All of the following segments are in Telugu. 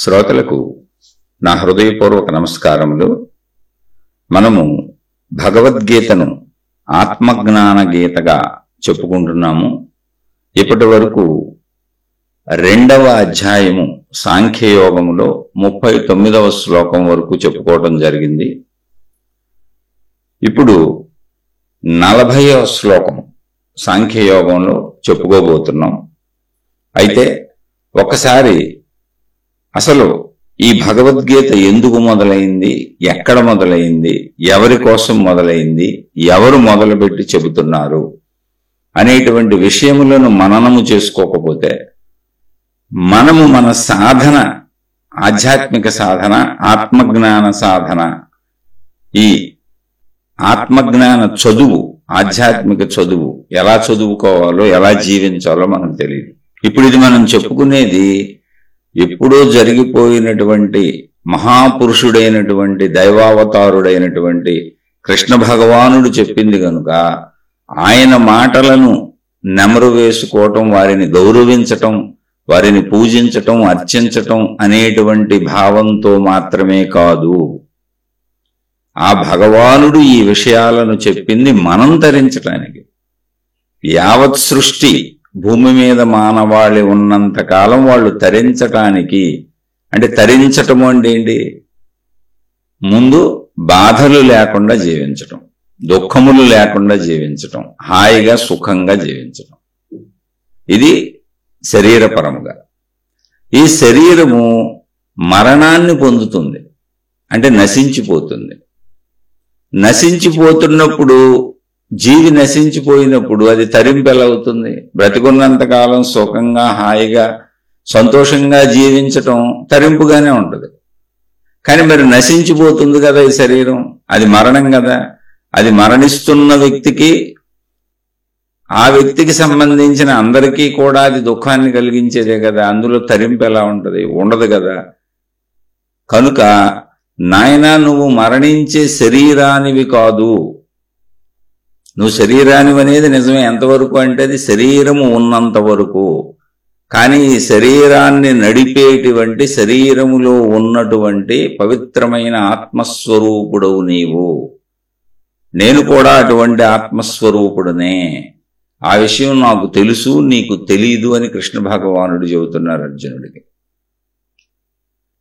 శ్రోతలకు నా హృదయపూర్వక నమస్కారములు. మనము భగవద్గీతను ఆత్మజ్ఞాన గీతగా చెప్పుకుంటున్నాము. ఇప్పటి వరకు 2వ అధ్యాయము సాంఖ్యయోగములో 39వ శ్లోకం వరకు చెప్పుకోవడం జరిగింది. ఇప్పుడు 40వ శ్లోకం సాంఖ్యయోగంలో చెప్పుకోబోతున్నాం. అయితే ఒకసారి అసలు ఈ భగవద్గీత ఎందుకు మొదలైంది, ఎక్కడ మొదలైంది, ఎవరి కోసం మొదలైంది, ఎవరు మొదలుపెట్టి చెబుతున్నారు అనేటువంటి విషయములను మననము చేసుకోకపోతే మనము మన సాధన, ఆధ్యాత్మిక సాధన, ఆత్మజ్ఞాన సాధన, ఈ ఆత్మజ్ఞాన చదువు, ఆధ్యాత్మిక చదువు ఎలా చదువుకోవాలో, ఎలా జీవించాలో మనకు తెలియదు. ఇప్పుడు ఇది మనం చెప్పుకునేది ఎప్పుడో జరిగిపోయినటువంటి మహాపురుషుడైనటువంటి దైవావతారుడైనటువంటి కృష్ణ భగవానుడు చెప్పింది కనుక ఆయన మాటలను నెమరు వేసుకోవటం, వారిని గౌరవించటం, వారిని పూజించటం, అర్చించటం అనేటువంటి భావంతో మాత్రమే కాదు. ఆ భగవానుడు ఈ విషయాలను చెప్పింది మనం తరించటానికి. యావత్ సృష్టి భూమి మీద మానవాళి ఉన్నంత కాలం వాళ్ళు తరించటానికి, అంటే తరించటం అంటే ఏంటి? ముందు బాధలు లేకుండా జీవించటం, దుఃఖములు లేకుండా జీవించటం, హాయిగా సుఖంగా జీవించటం. ఇది శరీరపరముగా. ఈ శరీరము మరణాన్ని పొందుతుంది, అంటే నశించిపోతుంది. నశించిపోతున్నప్పుడు, జీవి నశించిపోయినప్పుడు అది తరింపు ఎలా అవుతుంది? బ్రతికున్నంతకాలం సుఖంగా, హాయిగా, సంతోషంగా జీవించటం తరింపుగానే ఉంటుంది. కానీ మరి నశించిపోతుంది కదా ఈ శరీరం, అది మరణం కదా. అది మరణిస్తున్న వ్యక్తికి, ఆ వ్యక్తికి సంబంధించిన అందరికీ కూడా అది దుఃఖాన్ని కలిగించేదే కదా. అందులో తరింపు ఎలా ఉంటుంది? ఉండదు కదా. కనుక నాయనా, నువ్వు మరణించే శరీరానివి కాదు. నువ్వు శరీరానివి అనేది నిజమే. ఎంతవరకు అంటే అది శరీరము ఉన్నంత వరకు. కానీ ఈ శరీరాన్ని నడిపేటువంటి, శరీరములో ఉన్నటువంటి పవిత్రమైన ఆత్మస్వరూపుడవు నీవు. నేను కూడా అటువంటి ఆత్మస్వరూపుడనే. ఆ విషయం నాకు తెలుసు, నీకు తెలీదు అని కృష్ణ భగవానుడు చెబుతున్నారు అర్జునుడికి.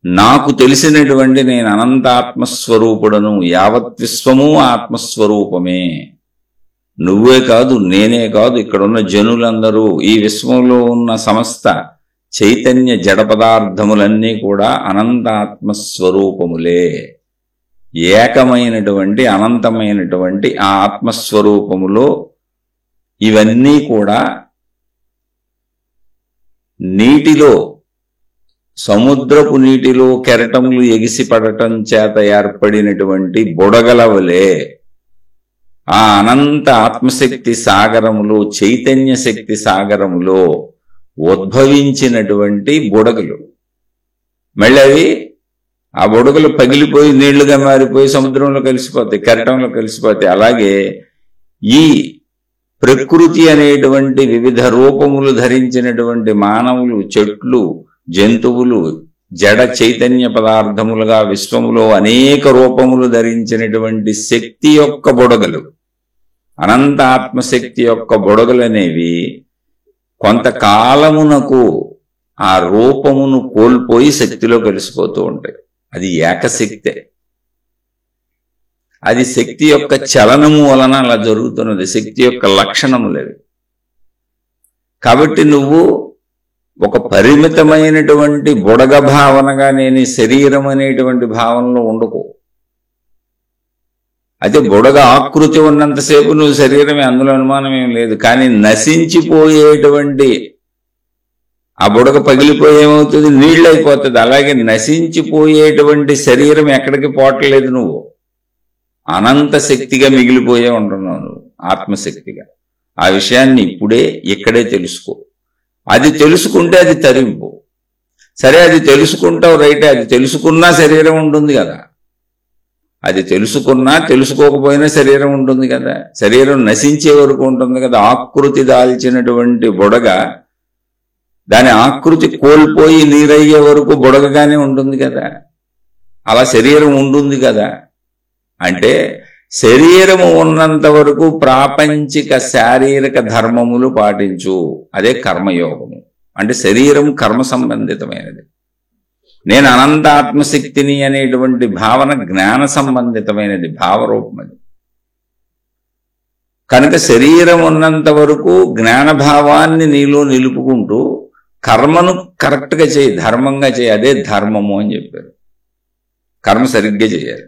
నాకు తెలిసినటువంటి నేను అనంత ఆత్మస్వరూపుడను. యావత్ విశ్వము ఆత్మస్వరూపమే. నువ్వే కాదు, నేనే కాదు, ఇక్కడున్న జనులందరూ, ఈ విశ్వంలో ఉన్న సమస్త చైతన్య జడ పదార్థములన్నీ కూడా అనంత ఆత్మస్వరూపములే. ఏకమైనటువంటి అనంతమైనటువంటి ఆ ఆత్మస్వరూపములో ఇవన్నీ కూడా నీటిలో, సముద్రపు నీటిలో కెరటములు ఎగిసిపడటం చేత ఏర్పడినటువంటి బుడగల వలె ఆ అనంత ఆత్మశక్తి సాగరములో, చైతన్య శక్తి సాగరములో ఉద్భవించినటువంటి బుడగలు. మళ్ళీ అవి, ఆ బుడగలు పగిలిపోయి నీళ్లుగా మారిపోయి సముద్రంలో కలిసిపోతాయి, కెరటంలో కలిసిపోతాయి. అలాగే ఈ ప్రకృతి అనేటువంటి వివిధ రూపములు ధరించినటువంటి మానవులు, చెట్లు, జంతువులు, జడ చైతన్య పదార్థములుగా విశ్వములో అనేక రూపములు ధరించినటువంటి శక్తి యొక్క బుడగలు, అనంత ఆత్మశక్తి యొక్క బుడగలు అనేవి కొంతకాలమునకు ఆ రూపమును కోల్పోయి శక్తిలో కలిసిపోతూ ఉంటాయి. అది ఏకశక్తే. అది శక్తి యొక్క చలనము వలన అలా జరుగుతున్నది. శక్తి యొక్క లక్షణములేవి. కాబట్టి నువ్వు ఒక పరిమితమైనటువంటి బుడగ భావనగా నేను శరీరం అనేటువంటి భావనలో ఉండకు. అయితే బుడగ ఆకృతి ఉన్నంతసేపు నువ్వు శరీరమే, అందులో అనుమానం ఏం లేదు. కానీ నశించిపోయేటువంటి ఆ బుడగ పగిలిపోయి ఏమవుతుంది? నీళ్ళు అయిపోతుంది. అలాగే నశించిపోయేటువంటి శరీరం ఎక్కడికి పోవట్లేదు. నువ్వు అనంత శక్తిగా మిగిలిపోయే ఉంటున్నావు, నువ్వు ఆత్మశక్తిగా. ఆ విషయాన్ని ఇప్పుడే ఇక్కడే తెలుసుకో. అది తెలుసుకుంటే అది తరింపు. సరే, అది తెలుసుకుంటావు, రైటే. అది తెలుసుకున్నా శరీరం ఉంటుంది కదా. అది తెలుసుకున్నా తెలుసుకోకపోయినా శరీరం ఉంటుంది కదా. శరీరం నశించే వరకు ఉంటుంది కదా. ఆకృతి దాల్చినటువంటి బుడగ దాని ఆకృతి కోల్పోయి నీరయ్యే వరకు బుడగగానే ఉంటుంది కదా, అలా శరీరం ఉంటుంది కదా. అంటే శరీరము ఉన్నంత వరకు ప్రాపంచిక శారీరక ధర్మములు పాటించు, అదే కర్మయోగము. అంటే శరీరం కర్మ సంబంధితమైనది. నేను అనంత ఆత్మశక్తిని అనేటువంటి భావన జ్ఞాన సంబంధితమైనది, భావరూపం అది. కనుక శరీరం ఉన్నంత వరకు జ్ఞానభావాన్ని నీలో నిలుపుకుంటూ కర్మను కరెక్ట్గా చేయి, ధర్మంగా చేయి, అదే ధర్మము అని చెప్పారు. కర్మ సరిగ్గా చేయాలి.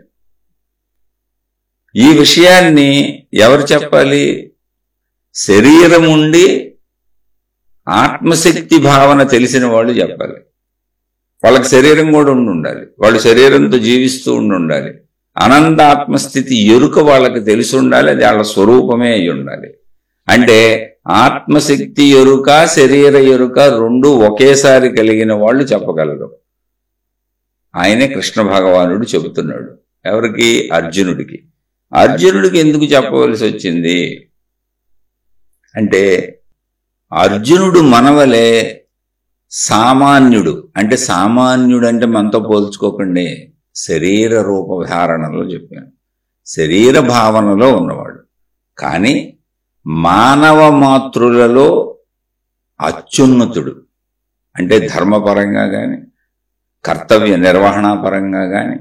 ఈ విషయాన్ని ఎవరు చెప్పాలి? శరీరం ఉండి ఆత్మశక్తి భావన తెలిసిన వాళ్ళు చెప్పాలి. వాళ్ళకి శరీరం కూడా ఉండాలి, వాళ్ళు శరీరంతో జీవిస్తూ ఉండాలి. అనంత ఆత్మస్థితి ఎరుక వాళ్ళకి తెలిసి ఉండాలి, అది వాళ్ళ స్వరూపమే అయి ఉండాలి. అంటే ఆత్మశక్తి ఎరుక, శరీర ఎరుక రెండు ఒకేసారి కలిగిన వాళ్ళు చెప్పగలరు. ఆయనే కృష్ణ భగవానుడు చెబుతున్నాడు. ఎవరికి? అర్జునుడికి. అర్జునుడికి ఎందుకు చెప్పవలసి వచ్చింది అంటే, అర్జునుడు మనవలే సామాన్యుడు. అంటే సామాన్యుడు అంటే మనతో పోల్చుకోకండి, శరీర రూపధారణలో చెప్పాను, శరీర భావనలో ఉన్నవాడు. కానీ మానవ మాతృలలో అత్యున్నతుడు. అంటే ధర్మపరంగా కానీ కర్తవ్య నిర్వహణాపరంగా కానీ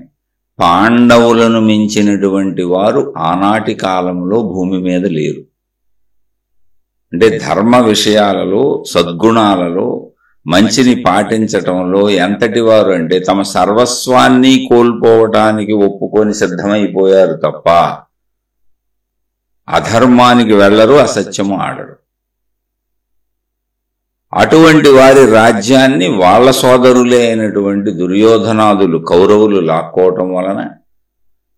పాండవులను మించినటువంటి వారు ఆనాటి కాలంలో భూమి మీద లేరు. అంటే ధర్మ విషయాలలో, సద్గుణాలలో, మంచిని పాటించటంలో ఎంతటి వారు అంటే తమ సర్వస్వాన్ని కోల్పోవటానికి ఒప్పుకొని సిద్ధమైపోయారు తప్ప అధర్మానికి వెళ్ళరు, అసత్యము ఆడరు. అటువంటి వారి రాజ్యాన్ని వాళ్ళ సోదరులే అయినటువంటి దుర్యోధనాదులు, కౌరవులు లాక్కోవటం వలన,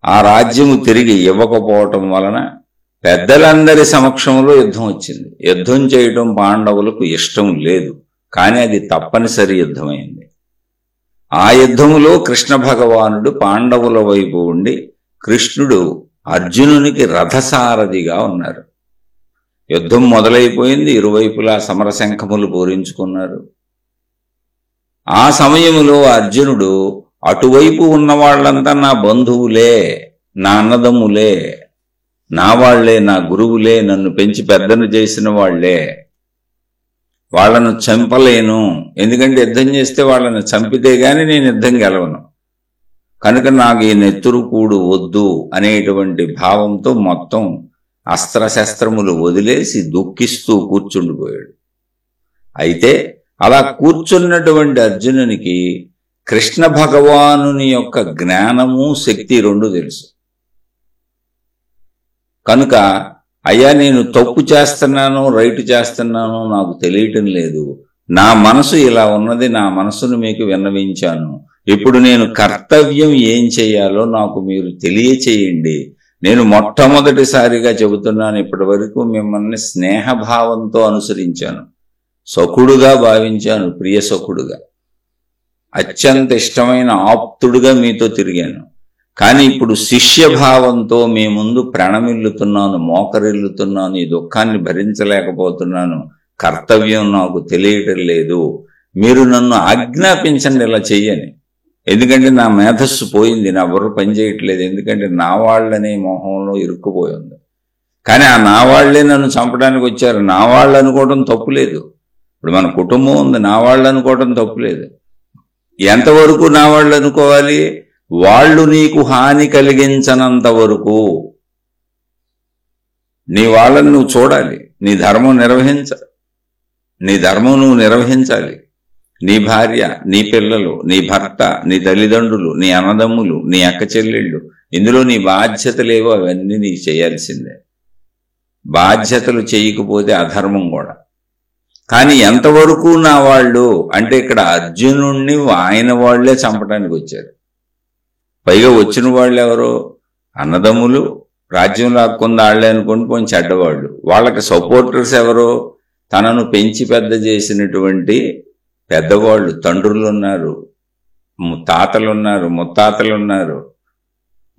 ఆ రాజ్యము తిరిగి ఇవ్వకపోవటం వలన పెద్దలందరి సమక్షంలో యుద్ధం వచ్చింది. యుద్ధం చేయటం పాండవులకు ఇష్టం లేదు, కానీ అది తప్పనిసరి యుద్ధమైంది. ఆ యుద్ధములో కృష్ణ భగవానుడు పాండవుల వైపు ఉండి, కృష్ణుడు అర్జునునికి రథసారథిగా ఉన్నారు. యుద్ధం మొదలైపోయింది, ఇరువైపులా సమరశంఖములు పూరించుకున్నారు. ఆ సమయములో అర్జునుడు అటువైపు ఉన్న వాళ్ళంతా నా బంధువులే, నా అన్నదమ్ములే, నా వాళ్లే, నా గురువులే, నన్ను పెంచి పెద్దను చేసిన వాళ్లే, వాళ్లను చంపలేను, ఎందుకంటే యుద్ధం చేస్తే వాళ్ళని చంపితే గాని నేను యుద్ధం గెలవను, కనుక నాకు ఈ నెత్తురుకూడు వద్దు అనేటువంటి భావంతో మొత్తం అస్త్రశస్త్రములు వదిలేసి దుఃఖిస్తూ కూర్చుండిపోయాడు. అయితే అలా కూర్చున్నటువంటి అర్జునునికి కృష్ణ భగవానుని యొక్క జ్ఞానము, శక్తి రెండు తెలుసు. కనుక అయ్యా నేను తప్పు చేస్తున్నాను, రైట్ చేస్తున్నాను నాకు తెలియటం లేదు, నా మనసు ఇలా ఉన్నది, నా మనసును మీకు విన్నవించాను, ఇప్పుడు నేను కర్తవ్యం ఏం చేయాలో నాకు మీరు తెలియచేయండి. నేను మొట్టమొదటిసారిగా చెబుతున్నాను, ఇప్పటి వరకు మిమ్మల్ని స్నేహభావంతో అనుసరించాను, సఖుడుగా భావించాను, ప్రియ సఖుడుగా, అత్యంత ఇష్టమైన ఆప్తుడుగా మీతో తిరిగాను. కానీ ఇప్పుడు శిష్యభావంతో మీ ముందు ప్రణమిల్లుతున్నాను, మోకరిల్లుతున్నాను, ఈ దుఃఖాన్ని భరించలేకపోతున్నాను, కర్తవ్యం నాకు తెలియటం లేదు, మీరు నన్ను ఆజ్ఞాపించండి ఇలా చెయ్యని. ఎందుకంటే నా మేధస్సు పోయింది, నా బుర్ర పనిచేయట్లేదు, ఎందుకంటే నా వాళ్ళనే మోహంలో ఇరుక్కుపోయింది. కానీ ఆ నా వాళ్లే నన్ను చంపడానికి వచ్చారు, నా వాళ్ళు అనుకోవడం తప్పులేదు. ఇప్పుడు మన కుటుంబం ఉంది, నా వాళ్ళు అనుకోవడం తప్పులేదు. ఎంతవరకు నా వాళ్ళు అనుకోవాలి? వాళ్ళు నీకు హాని కలిగించనంత వరకు నీ వాళ్ళని నువ్వు చూడాలి, నీ ధర్మం నిర్వహించాలి, నీ ధర్మం నువ్వు నిర్వహించాలి. నీ భార్య, నీ పిల్లలు, నీ భర్త, నీ తల్లిదండ్రులు, నీ అన్నదమ్ములు, నీ అక్క చెల్లెళ్ళు, ఇందులో నీ బాధ్యతలేవో అవన్నీ నీ చేయాల్సిందే. బాధ్యతలు చేయకపోతే అధర్మం కూడా. కానీ ఎంతవరకు నా వాళ్ళు అంటే ఇక్కడ అర్జునుణ్ణి ఆయన వాళ్లే చంపడానికి వచ్చారు. పైగా వచ్చిన వాళ్ళు ఎవరో అన్నదమ్ములు, రాజ్యం లాక్కుంది వాళ్లే అనుకోండి, కొంచెం చెడ్డవాళ్ళు. వాళ్ళకి సపోర్టర్స్ ఎవరో తనను పెంచి పెద్ద చేసినటువంటి పెద్దవాళ్ళు, తండ్రులు ఉన్నారు, తాతలున్నారు, ముత్తాతలున్నారు,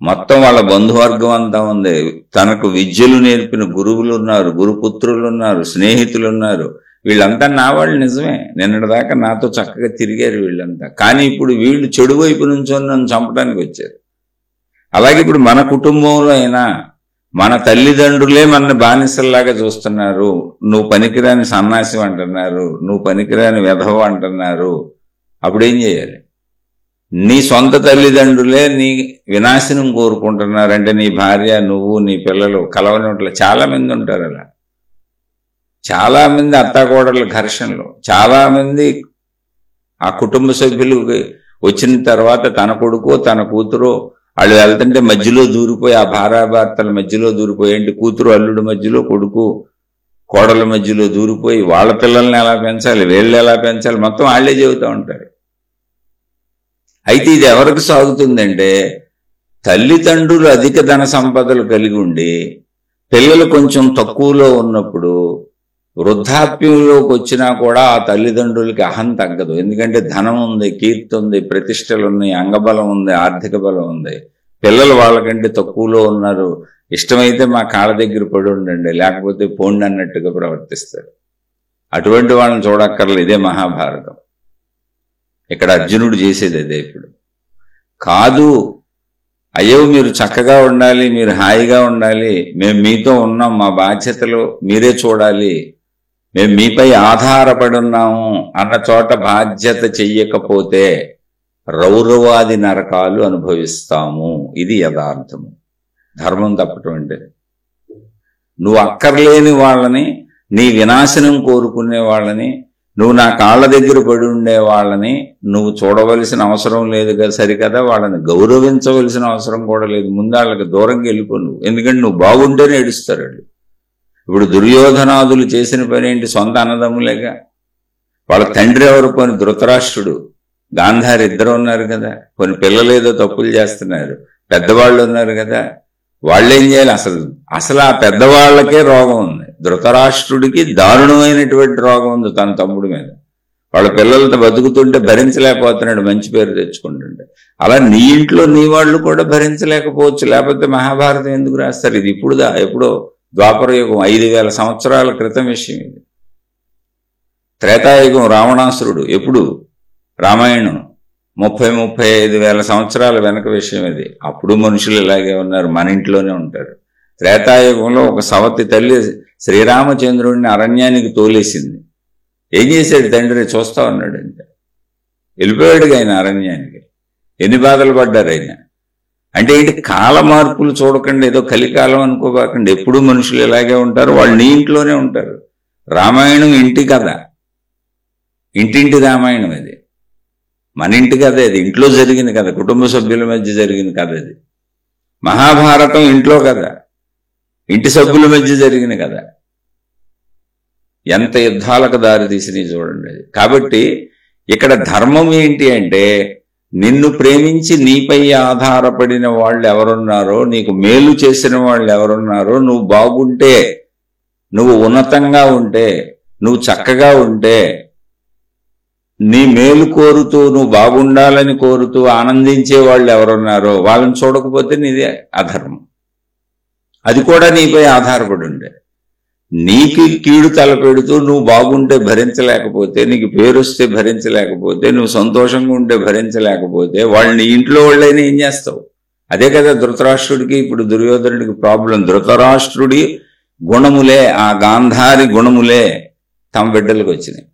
మొత్తం వాళ్ళ బంధువర్గం అంతా ఉంది. తనకు విద్యలు నేర్పిన గురువులు ఉన్నారు, గురుపుత్రులు ఉన్నారు, స్నేహితులు ఉన్నారు. వీళ్ళంతా నా వాళ్ళు నిజమే, నిన్నటిదాకా నాతో చక్కగా తిరిగారు వీళ్ళంతా. కానీ ఇప్పుడు వీళ్ళు చెడు వైపు నుంచి నన్ను చంపడానికి వచ్చారు. అలాగే ఇప్పుడు మన కుటుంబంలో అయినా మన తల్లిదండ్రులే మన బానిసల్లాగా చూస్తున్నారు. నువ్వు పనికిరాని సన్నాసి అంటున్నారు, నువ్వు పనికిరాని వెధవ అంటున్నారు. అప్పుడేం చేయాలి? నీ సొంత తల్లిదండ్రులే నీ వినాశనం కోరుకుంటున్నారంటే నీ భార్య, నువ్వు, నీ పిల్లలు కలవని చాలా మంది ఉంటారు. అలా చాలా మంది అత్తాకోడళ్ళ ఘర్షణలు, చాలా మంది ఆ కుటుంబ సభ్యులు వచ్చిన తర్వాత తన కొడుకు తన కూతురు వాళ్ళు వెళ్తుంటే మధ్యలో దూరిపోయి, ఆ భార్యాభర్తల మధ్యలో దూరిపోయి, ఏంటి కూతురు అల్లుడి మధ్యలో, కొడుకు కోడల మధ్యలో దూరిపోయి వాళ్ళ పిల్లల్ని ఎలా పెంచాలి, వీళ్ళు ఎలా పెంచాలి మొత్తం వాళ్ళే చెబుతూ ఉంటారు. అయితే ఇది ఎవరికి సాగుతుందంటే, తల్లిదండ్రులు అధిక ధన సంపదలు కలిగి ఉండి పిల్లలు కొంచెం తక్కువలో ఉన్నప్పుడు వృద్ధాప్యంలోకి వచ్చినా కూడా ఆ తల్లిదండ్రులకి అహం తగ్గదు. ఎందుకంటే ధనం ఉంది, కీర్తి ఉంది, ప్రతిష్టలు ఉన్నాయి, అంగబలం ఉంది, ఆర్థిక బలం ఉంది. పిల్లలు వాళ్ళకంటే తక్కువలో ఉన్నారు, ఇష్టమైతే మా కాళ్ళ దగ్గర పడి ఉండండి, లేకపోతే పోండి అన్నట్టుగా ప్రవర్తిస్తారు. అటువంటి వాళ్ళని చూడక్కర్లేదు. ఇదే మహాభారతం. ఇక్కడ అర్జునుడు చేసేది అదే. ఇప్పుడు కాదు, అయ్యో మీరు చక్కగా ఉండాలి, మీరు హాయిగా ఉండాలి, మేము మీతో ఉన్నాం, మా బాధ్యతలు మీరే చూడాలి, మేము మీపై ఆధారపడి ఉన్నాము అన్న చోట బాధ్యత చెయ్యకపోతే రౌరవాది నరకాలు అనుభవిస్తాము. ఇది యథార్థము. ధర్మం తప్పటం అంటే నువ్వు అక్కర్లేని వాళ్ళని, నీ వినాశనం కోరుకునే వాళ్ళని, నువ్వు నా కాళ్ళ దగ్గర పడి ఉండే వాళ్ళని నువ్వు చూడవలసిన అవసరం లేదు కదా, సరికదా వాళ్ళని గౌరవించవలసిన అవసరం కూడా లేదు. ముందు వాళ్ళకి దూరంగా వెళ్ళిపో నువ్వు. ఎందుకంటే నువ్వు బాగుంటేనే ఏడుస్తారు వాళ్ళు. ఇప్పుడు దుర్యోధనాదులు చేసిన పని ఏంటి? సొంత అన్నదమ్ములేగా. వాళ్ళ తండ్రి ఎవరు? కొన్ని ధృతరాష్ట్రుడు, గాంధారి ఇద్దరు ఉన్నారు కదా. కొన్ని పిల్లలు ఏదో తప్పులు చేస్తున్నారు, పెద్దవాళ్ళు ఉన్నారు కదా. వాళ్ళేం చేయాలి? అసలు ఆ పెద్దవాళ్లకే రోగం ఉంది. ధృతరాష్ట్రుడికి దారుణమైనటువంటి రోగం ఉంది తన తమ్ముడి మీద. వాళ్ళ పిల్లలతో బతుకుతుంటే భరించలేకపోతున్నాడు, మంచి పేరు తెచ్చుకుంటుంటే. అలా నీ ఇంట్లో నీ వాళ్ళు కూడా భరించలేకపోవచ్చు, లేకపోతే మహాభారతం ఎందుకు రాస్తారు? ఇది ఎప్పుడో ద్వాపరయుగం 5000 సంవత్సరాల క్రితం విషయం ఇది. త్రేతాయుగం రావణాసురుడు ఎప్పుడు? రామాయణం 30-35 సంవత్సరాల వెనక విషయం ఇది. అప్పుడు మనుషులు ఇలాగే ఉన్నారు, మన ఇంట్లోనే ఉంటారు. త్రేతాయుగంలో ఒక సవతి తల్లి శ్రీరామచంద్రుడిని అరణ్యానికి తోలేసింది. ఏం చేశాడు తండ్రి? చూస్తా ఉన్నాడు అంతే. వెళ్ళిపోయాడుగా ఆయన అరణ్యానికి. ఎన్ని బాధలు పడ్డారు ఆయన. అంటే ఏంటి? కాల మార్పులు చూడకండి, ఏదో కలికాలం అనుకోబాకండి. ఎప్పుడు మనుషులు ఇలాగే ఉంటారు, వాళ్ళు నీ ఇంట్లోనే ఉంటారు. రామాయణం ఇంటి కథ, ఇంటింటి రామాయణం అది. మన ఇంటి కథ అది, ఇంట్లో జరిగిన కథ, కుటుంబ సభ్యుల మధ్య జరిగిన కథ అది. మహాభారతం ఇంట్లో కథ, ఇంటి సభ్యుల మధ్య జరిగిన కథ. ఎంత యుద్ధాలకు దారితీసినవి చూడండి. కాబట్టి ఇక్కడ ధర్మం ఏంటి అంటే, నిన్ను ప్రేమించి నీపై ఆధారపడిన వాళ్ళు ఎవరున్నారో, నీకు మేలు చేసిన వాళ్ళు ఎవరున్నారో, నువ్వు బాగుంటే, నువ్వు ఉన్నతంగా ఉంటే, నువ్వు చక్కగా ఉంటే, నీ మేలు కోరుతూ నువ్వు బాగుండాలని కోరుతూ ఆనందించే వాళ్ళు ఎవరున్నారో వాళ్ళని చూడకపోతే నీదే అధర్మం. అది కూడా నీపై ఆధారపడి ఉండే. నీకు కీడు తలపెడుతూ నువ్వు బాగుంటే భరించలేకపోతే, నీకు పేరు వస్తే భరించలేకపోతే, నువ్వు సంతోషంగా ఉంటే భరించలేకపోతే, వాళ్ళని ఇంట్లో వాళ్ళైనా ఏం చేస్తావు? అదే కదా ధృతరాష్ట్రుడికి ఇప్పుడు దుర్యోధనుడికి ప్రాబ్లం. ధృతరాష్ట్రుడి గుణములే, ఆ గాంధారి గుణములే తమ బిడ్డలకు వచ్చినాయి.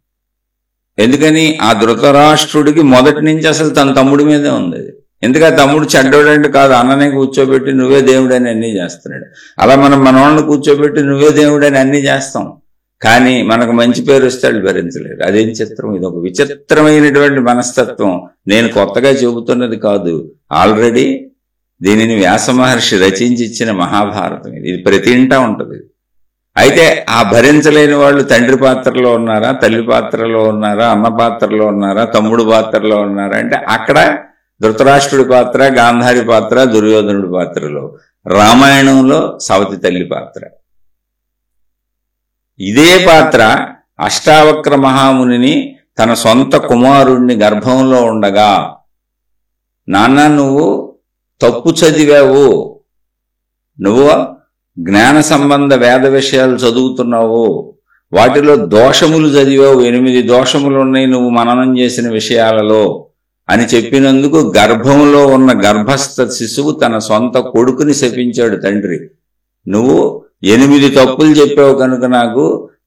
ఎందుకని? ఆ ధృతరాష్ట్రుడికి మొదటి నుంచి అసలు తన తమ్ముడి మీదే ఉంది. ఎందుకంటే తమ్ముడు చెడ్డోడంటే కాదు, అన్ననే కూర్చోబెట్టి నువ్వే దేవుడని అన్నీ చేస్తున్నాడు. అలా మనం మనవాళ్ళని కూర్చోబెట్టి నువ్వే దేవుడని అన్నీ చేస్తాం, కానీ మనకు మంచి పేరు వస్తే వాళ్ళు భరించలేరు. అదేం చిత్రం! ఇది ఒక విచిత్రమైనటువంటి మనస్తత్వం. నేను కొత్తగా చెబుతున్నది కాదు, ఆల్రెడీ దీనిని వ్యాస మహర్షి రచించి ఇచ్చిన మహాభారతం ఇది. ప్రతి ఇంటా ఉంటుంది. అయితే ఆ భరించలేని వాళ్ళు తండ్రి పాత్రలో ఉన్నారా, తల్లి పాత్రలో ఉన్నారా, అన్న పాత్రలో ఉన్నారా, తమ్ముడు పాత్రలో ఉన్నారా అంటే అక్కడ ధృతరాష్ట్రుడి పాత్ర, గాంధారి పాత్ర, దుర్యోధనుడి పాత్రలో, రామాయణంలో సవతి తల్లి పాత్ర. ఇదే పాత్ర అష్టావక్ర మహామునిని తన సొంత కుమారుణ్ణి గర్భంలో ఉండగా, నాన్న నువ్వు తప్పు చదివావు, నువ్వు జ్ఞాన సంబంధ వేద విషయాలు చదువుతున్నావు, వాటిలో దోషములు చదివావు, 8 దోషములు ఉన్నాయి నువ్వు మననం చేసిన విషయాలలో అని చెప్పినందుకు గర్భంలో ఉన్న గర్భస్థ శిశువు తన సొంత కొడుకుని శపించాడు తండ్రి. నువ్వు 8 తప్పులు చెప్పావు కనుక నాకు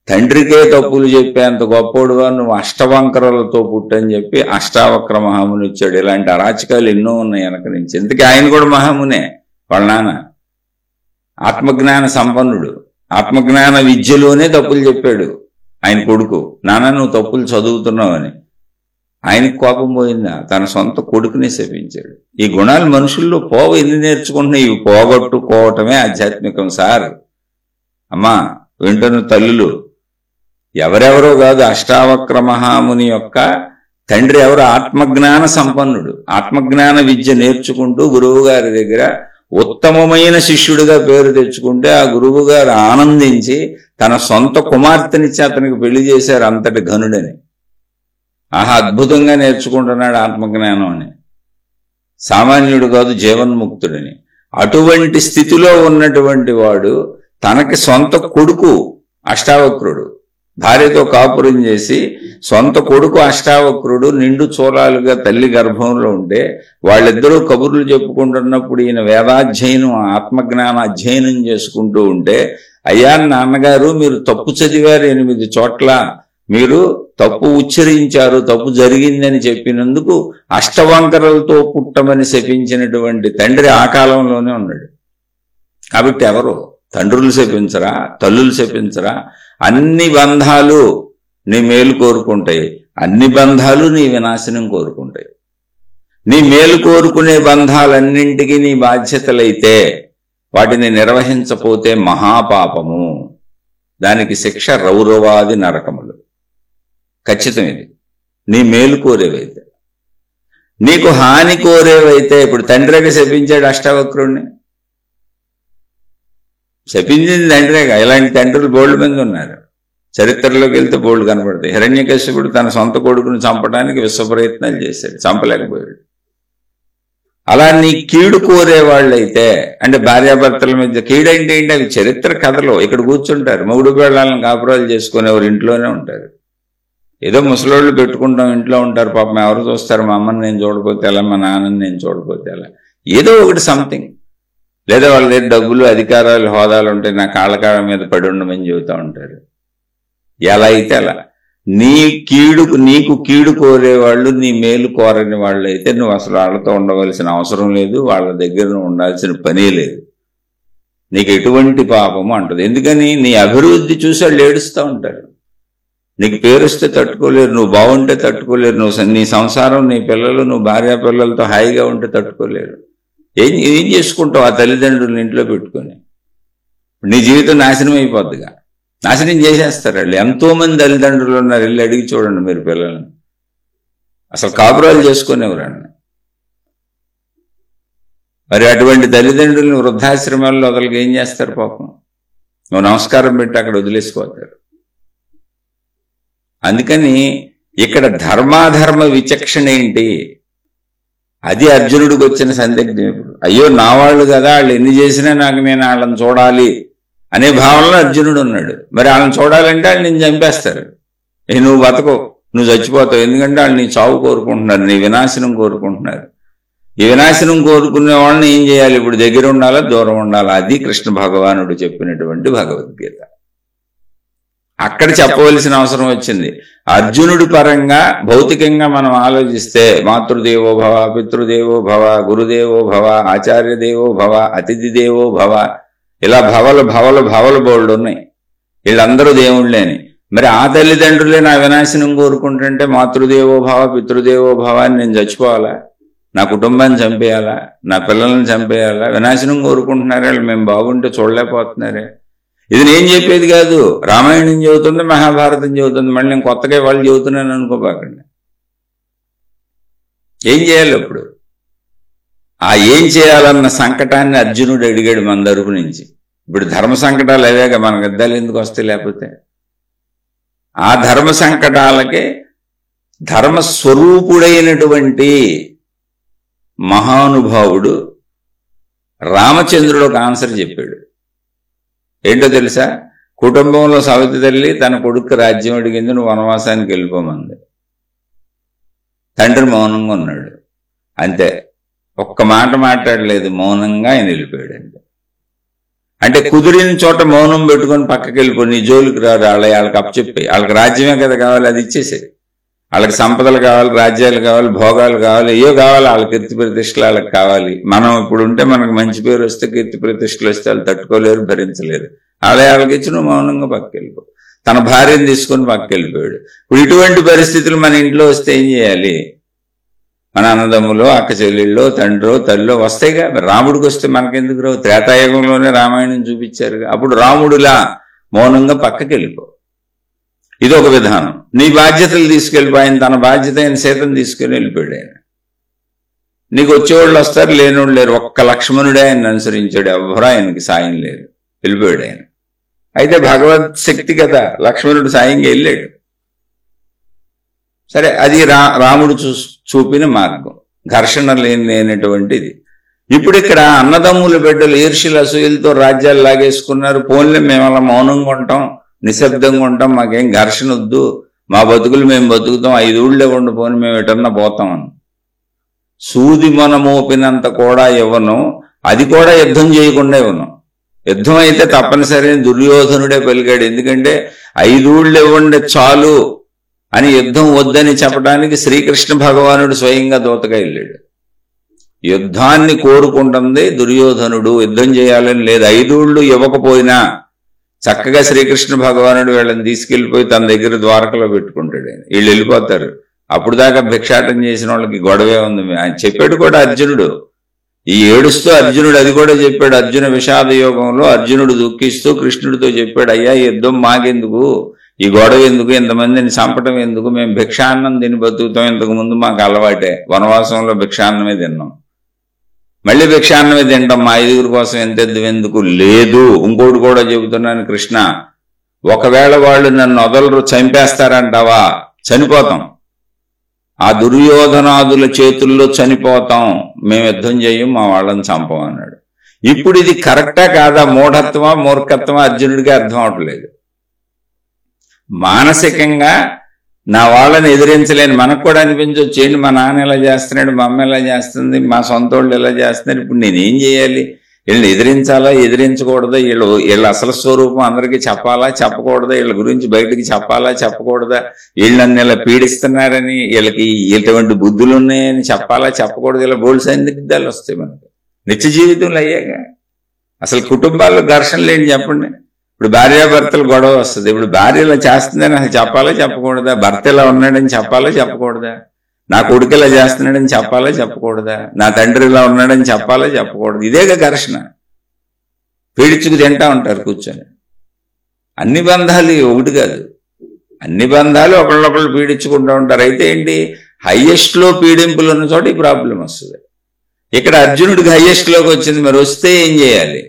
తండ్రికే తప్పులు చెప్పేంత గొప్పోడుగా నువ్వు అష్టవంకరలతో పుట్టని చెప్పి అష్టావక్ర మహాముని ఇచ్చాడు. ఇలాంటి అరాచకాలు ఎన్నో ఉన్నాయి వెనక నుంచి. ఇంతకీ ఆయన కూడా మహామునే. వాళ్ళ నాన్న ఆత్మజ్ఞాన సంపన్నుడు, ఆత్మజ్ఞాన విద్యలోనే తప్పులు చెప్పాడు ఆయన కొడుకు. నాన్న నువ్వు తప్పులు చదువుతున్నావని. ఆయనకు కోపం పోయిందా? తన సొంత కొడుకుని శపించాడు. ఈ గుణాలు మనుషుల్లో ఎన్ని నేర్చుకుంటున్నాయి? ఇవి పోగొట్టుకోవటమే ఆధ్యాత్మికం సార్. అమ్మా వింటున్న తల్లులు, ఎవరెవరో కాదు, అష్టావక్ర మహాముని యొక్క తండ్రి ఎవరు? ఆత్మజ్ఞాన సంపన్నుడు. ఆత్మజ్ఞాన విద్య నేర్చుకుంటూ గురువు గారి దగ్గర ఉత్తమమైన శిష్యుడిగా పేరు తెచ్చుకుంటే ఆ గురువు గారు ఆనందించి తన సొంత కుమార్తెనిచ్చి అతనికి పెళ్లి చేశారు. అంతటి ఘనుడని. ఆహా, అద్భుతంగా నేర్చుకుంటున్నాడు ఆత్మజ్ఞానం అని. సామాన్యుడు కాదు, జీవన్ముక్తుడని. అటువంటి స్థితిలో ఉన్నటువంటి వాడు తనకి సొంత కొడుకు అష్టావక్రుడు, భార్యతో కాపురం చేసి సొంత కొడుకు అష్టావక్రుడు నిండు చూలాలుగా తల్లి గర్భంలో ఉంటే వాళ్ళిద్దరూ కబుర్లు చెప్పుకుంటున్నప్పుడు ఈయన వేదాధ్యయనం, ఆత్మజ్ఞాన అధ్యయనం చేసుకుంటూ ఉంటే, అయ్యా నాన్నగారు మీరు తప్పు చదివారు 8 చోట్ల, మీరు తప్పు ఉచ్చరించారు, తప్పు జరిగిందని చెప్పినందుకు అష్టవంకరలతో పుట్టమని శపించినటువంటి తండ్రి ఆ కాలంలోనే ఉన్నాడు. కాబట్టి ఎవరు? తండ్రులు శపించరా? తల్లులు శపించరా? అన్ని బంధాలు నీ మేలు కోరుకుంటాయి, అన్ని బంధాలు నీ వినాశనం కోరుకుంటాయి. నీ మేలు కోరుకునే బంధాలన్నింటికీ నీ బాధ్యతలైతే వాటిని నిర్వహించపోతే మహాపాపము. దానికి శిక్ష రౌరవాది నరకములు. ఖచ్చితం ఇది. నీ మేలు కోరేవైతే. నీకు హాని కోరేవైతే, ఇప్పుడు తండ్రిగా శపించాడు అష్టావక్రుణ్ణి, శపించింది తండ్రిగా. ఇలాంటి తండ్రులు బోల్డ్ మంది ఉన్నారు. చరిత్రలోకి వెళ్తే బోల్డ్ కనపడతాయి. హిరణ్యకశ్యపుడు తన సొంత కొడుకుని చంపడానికి విశ్వ ప్రయత్నాలు చేశాడు, చంపలేకపోయాడు. అలా నీ కీడు కోరేవాళ్ళైతే, అంటే భార్యాభర్తల మధ్య కీడంటే ఏంటి? అవి చరిత్ర కథలో. ఇక్కడ కూర్చుంటారు మొగుడు పిల్లలను కాపురాలు చేసుకునేవారు ఇంట్లోనే ఉంటారు. ఏదో ముసలోళ్ళు పెట్టుకుంటాం, ఇంట్లో ఉంటారు. పాపం ఎవరు చూస్తారు? మా అమ్మని నేను చూడకపోతే ఎలా, మా నాన్నని నేను చూడకపోతే ఎలా, ఏదో ఒకటి సంథింగ్. లేదా వాళ్ళ దగ్గర డబ్బులు, అధికారాలు, హోదాలు ఉంటాయి, నా కాళ్ళకాళ్ళ మీద పడి ఉండమని చెబుతూ ఉంటారు. ఎలా అయితే అలా. నీకు కీడు కోరేవాళ్ళు నీ మేలు కోరని వాళ్ళు అయితే నువ్వు అసలు వాళ్ళతో ఉండవలసిన అవసరం లేదు, వాళ్ళ దగ్గర నువ్వు ఉండాల్సిన పనే లేదు. నీకు ఎటువంటి పాపము అంటది. ఎందుకని? నీ అభివృద్ధి చూసి వాళ్ళు ఏడుస్తూ ఉంటారు. నీకు పేరుస్తే తట్టుకోలేరు, నువ్వు బాగుంటే తట్టుకోలేరు, నీ సంసారం, నీ పిల్లలు, నువ్వు భార్యా పిల్లలతో హాయిగా ఉంటే తట్టుకోలేరు. ఏం చేసుకుంటావు ఆ తల్లిదండ్రులను ఇంట్లో పెట్టుకొని? నీ జీవితం నాశనం అయిపోద్దిగా. నాశనం చేసేస్తారు వాళ్ళు. ఎంతోమంది తల్లిదండ్రులు ఉన్నారు, వెళ్ళి అడిగి చూడండి మీరు పిల్లల్ని. అసలు కాపురాలు చేసుకునేవరండి. మరి అటువంటి తల్లిదండ్రులను వృద్ధాశ్రమాల్లో అసలుకి ఏం చేస్తారు? పాపం నువ్వు నమస్కారం పెట్టి అక్కడ వదిలేసిపోతారు. అందుకని ఇక్కడ ధర్మాధర్మ విచక్షణ ఏంటి? అది అర్జునుడికి వచ్చిన సందిగ్ధం. ఇప్పుడు అయ్యో నా వాళ్ళు కదా, వాళ్ళు ఎన్ని చేసినా నాకు నేను వాళ్ళని చూడాలి అనే భావనలో అర్జునుడు ఉన్నాడు. మరి వాళ్ళని చూడాలంటే వాళ్ళు నేను చంపేస్తారు. నువ్వు బతకో, నువ్వు చచ్చిపోతావు. ఎందుకంటే వాళ్ళు నీ చావు కోరుకుంటున్నారు, నీ వినాశనం కోరుకుంటున్నారు. ఈ వినాశనం కోరుకునే వాళ్ళని ఏం చేయాలి? ఇప్పుడు దగ్గర ఉండాలా, దూరం ఉండాలా? అది కృష్ణ భగవానుడు చెప్పినటువంటి భగవద్గీత. అక్కడ చెప్పవలసిన అవసరం వచ్చింది. అర్జునుడి పరంగా భౌతికంగా మనం ఆలోచిస్తే మాతృదేవో భవ, పితృదేవో భవ, గురుదేవో భవ, ఆచార్య దేవో భవ, అతిథి దేవో భవ, ఇలా భవలు బోల్డ్ ఉన్నాయి. వీళ్ళందరూ దేవుళ్ళేని. మరి ఆ తల్లిదండ్రులే నా వినాశనం కోరుకుంటుంటే మాతృదేవో భవ, పితృదేవో భవ అని నేను చచ్చిపోవాలా? నా కుటుంబాన్ని చంపేయాలా? నా పిల్లల్ని చంపేయాలా? వినాశనం కోరుకుంటున్నారే వాళ్ళు. మేము బాగుంటే చూడలేకపోతున్నారే. ఇది నేను చెప్పేది కాదు, రామాయణం చెబుతుంది, మహాభారతం చెబుతుంది. మళ్ళీ నేను కొత్తగా వాళ్ళు చెబుతున్నాను అనుకోబాకండి. ఏం చేయాలి అప్పుడు? ఆ ఏం చేయాలన్న సంకటాన్ని అర్జునుడు అడిగాడు మన తరపు నుంచి. ఇప్పుడు ధర్మ సంకటాలు అవేగా, మనకు యుద్ధాలు ఎందుకు వస్తాయి? లేకపోతే ఆ ధర్మ సంకటాలకే ధర్మస్వరూపుడైనటువంటి మహానుభావుడు రామచంద్రుడు ఒక ఆన్సర్ చెప్పాడు. ఏంటో తెలుసా? కుటుంబంలో సవతి తల్లి తన కొడుకు రాజ్యం అడిగింది, నువ్వు వనవాసానికి వెళ్ళిపోమంది. తండ్రి మౌనంగా ఉన్నాడు, అంతే, ఒక్క మాట మాట్లాడలేదు, మౌనంగా ఆయన వెళ్ళిపోయాడు. అంటే కుదిరిన చోట మౌనం పెట్టుకొని పక్కకి వెళ్ళిపోయి నీ జోలికి రాడు, వాళ్ళకి అప్పచెప్పి, వాళ్ళకి రాజ్యమే కదా కావాలి, అది ఇచ్చేసేది. వాళ్ళకి సంపదలు కావాలి, రాజ్యాలు కావాలి, భోగాలు కావాలి, ఏయో కావాలి, వాళ్ళ కీర్తి ప్రతిష్టలు వాళ్ళకి కావాలి. మనం ఇప్పుడు ఉంటే మనకు మంచి పేరు వస్తే, కీర్తి ప్రతిష్టలు వస్తే వాళ్ళు తట్టుకోలేరు, భరించలేరు. వాళ్ళకి ఇచ్చి నువ్వు మౌనంగా పక్కకి వెళ్ళిపో. తన భార్యను తీసుకొని పక్కకి వెళ్ళిపోయాడు. ఇప్పుడు ఇటువంటి పరిస్థితులు మన ఇంట్లో వస్తే ఏం చేయాలి? మన అన్నదమ్ములో, అక్క చెల్లెళ్ళో, తండ్రో, తల్లో వస్తాయిగా. రాముడికి వస్తే మనకెందుకు రావు? త్రేతాయుగంలోనే రామాయణం చూపించారుగా. అప్పుడు రాముడిలా మౌనంగా పక్కకి వెళ్ళిపో. ఇది ఒక విధానం. నీ బాధ్యతలు తీసుకెళ్ళిపో. ఆయన తన బాధ్యత అయిన సీతను తీసుకుని వెళ్ళిపోయాడు. ఆయన నీకు వచ్చేవాళ్ళు వస్తారు, లేనివాళ్ళు లేరు. ఒక్క లక్ష్మణుడే ఆయన అనుసరించాడు, ఎవరూ ఆయనకి సాయం లేదు, వెళ్ళిపోయాడు ఆయన. అయితే భగవత్ శక్తి కదా, లక్ష్మణుడు సాయంగా వెళ్ళాడు. సరే, అది రాముడు చూపిన మార్గం, ఘర్షణ లేనటువంటిది. ఇప్పుడు ఇక్కడ అన్నదమ్ముల బిడ్డలు ఈర్ష్యలు అసూయలతో రాజ్యాలు లాగేసుకున్నారు. పోన్లే, మేము అలా మౌనంగా ఉంటాం, నిశ్శబ్దంగా ఉంటాం, మాకేం ఘర్షణ వద్దు, మా బతుకులు మేము బతుకుతాం, 5 ఊళ్ళే ఉండిపోని మేము ఎటన్నా పోతామని. సూది మన మోపినంత కూడా ఇవ్వను, అది కూడా యుద్ధం చేయకుండా ఇవ్వను. యుద్ధం అయితే తప్పనిసరి దుర్యోధనుడే పలికాడు. ఎందుకంటే 5 ఊళ్ళు ఇవ్వండి చాలు అని యుద్ధం వద్దని చెప్పడానికి శ్రీకృష్ణ భగవానుడు స్వయంగా దూతగా వెళ్ళాడు. యుద్ధాన్ని కోరుకుంటుంది దుర్యోధనుడు, యుద్ధం చేయాలని లేదు. 5 ఊళ్ళు ఇవ్వకపోయినా చక్కగా శ్రీకృష్ణ భగవానుడు వీళ్ళని తీసుకెళ్లిపోయి తన దగ్గర ద్వారకలో పెట్టుకుంటాడు. వీళ్ళు వెళ్ళిపోతారు. అప్పుడు దాకా భిక్షాటం చేసిన వాళ్ళకి గొడవే ఉంది. ఆయన చెప్పాడు కూడా అర్జునుడు, ఈ ఏడుస్తూ అర్జునుడు అది కూడా చెప్పాడు. అర్జున విషాద యోగంలో అర్జునుడు దుఃఖిస్తూ కృష్ణుడితో చెప్పాడు, అయ్యా యుద్ధం మాకెందుకు, ఈ గొడవ ఎందుకు, ఇంతమందిని చంపటం ఎందుకు, మేము భిక్షాన్నం తిని బతుకుతాం, ఇంతకు ముందు మాకు అలవాటే, వనవాసంలో భిక్షాన్నమే తిన్నాం, మళ్ళీ భిక్షాన్నమే తింటాం, మా 5 కోసం ఎందుకు లేదు. ఇంకోటి కూడా చెబుతున్నాను కృష్ణ, ఒకవేళ వాళ్ళు నన్ను వదలరు, చంపేస్తారంటావా, చనిపోతాం, ఆ దుర్యోధనాదుల చేతుల్లో చనిపోతాం, మేము యుద్ధం చేయం, మా వాళ్ళని చంపం అన్నాడు. ఇప్పుడు ఇది కరెక్టా కాదా, మూఢత్వమా మూర్ఖత్వమా అర్జునుడికి అర్థం అవట్లేదు. మానసికంగా నా వాళ్ళని ఎదిరించలేని మనకు కూడా అనిపించవచ్చు, ఏంటి మా నాన్న ఎలా చేస్తున్నాడు, మా అమ్మ ఎలా చేస్తుంది, మా సొంత వాళ్ళు ఎలా చేస్తున్నారు, ఇప్పుడు నేనేం చేయాలి, వీళ్ళని ఎదిరించాలా ఎదిరించకూడదా, వీళ్ళ అసలు స్వరూపం అందరికీ చెప్పాలా చెప్పకూడదా, వీళ్ళ గురించి బయటకి చెప్పాలా చెప్పకూడదా, వీళ్ళు నన్ను ఇలా పీడిస్తున్నారని, వీళ్ళకి ఇటువంటి బుద్ధులు ఉన్నాయని చెప్పాలా చెప్పకూడదు, ఇలా బోల్డ్ సందిగ్ధాలు వస్తాయి మనకు నిత్య జీవితంలో. అయ్యాక అసలు కుటుంబాల్లో ఘర్షణ లేని చెప్పండి. ఇప్పుడు భార్యాభర్తలు గొడవ వస్తుంది. ఇప్పుడు భార్య ఇలా చేస్తుందని అసలు చెప్పాలా చెప్పకూడదా, భర్త ఇలా ఉన్నాడని చెప్పాలా చెప్పకూడదా, నా కొడుకు ఇలా చేస్తున్నాడని చెప్పాలా చెప్పకూడదా, నా తండ్రి ఇలా ఉన్నాడని చెప్పాలా చెప్పకూడదు. ఇదేగా ఘర్షణ. పీడించుకు తింటా ఉంటారు కూర్చొని. అన్ని బంధాలు ఒకటి కాదు, అన్ని బంధాలు ఒకళ్ళొకళ్ళు పీడించుకుంటూ ఉంటారు. అయితే ఏంటి, హైయెస్ట్ లో పీడింపులు ఉన్న చోట ఈ ప్రాబ్లం వస్తుంది. ఇక్కడ అర్జునుడికి హైయెస్ట్ లోకి వచ్చింది, మరి వస్తే ఏం చేయాలి?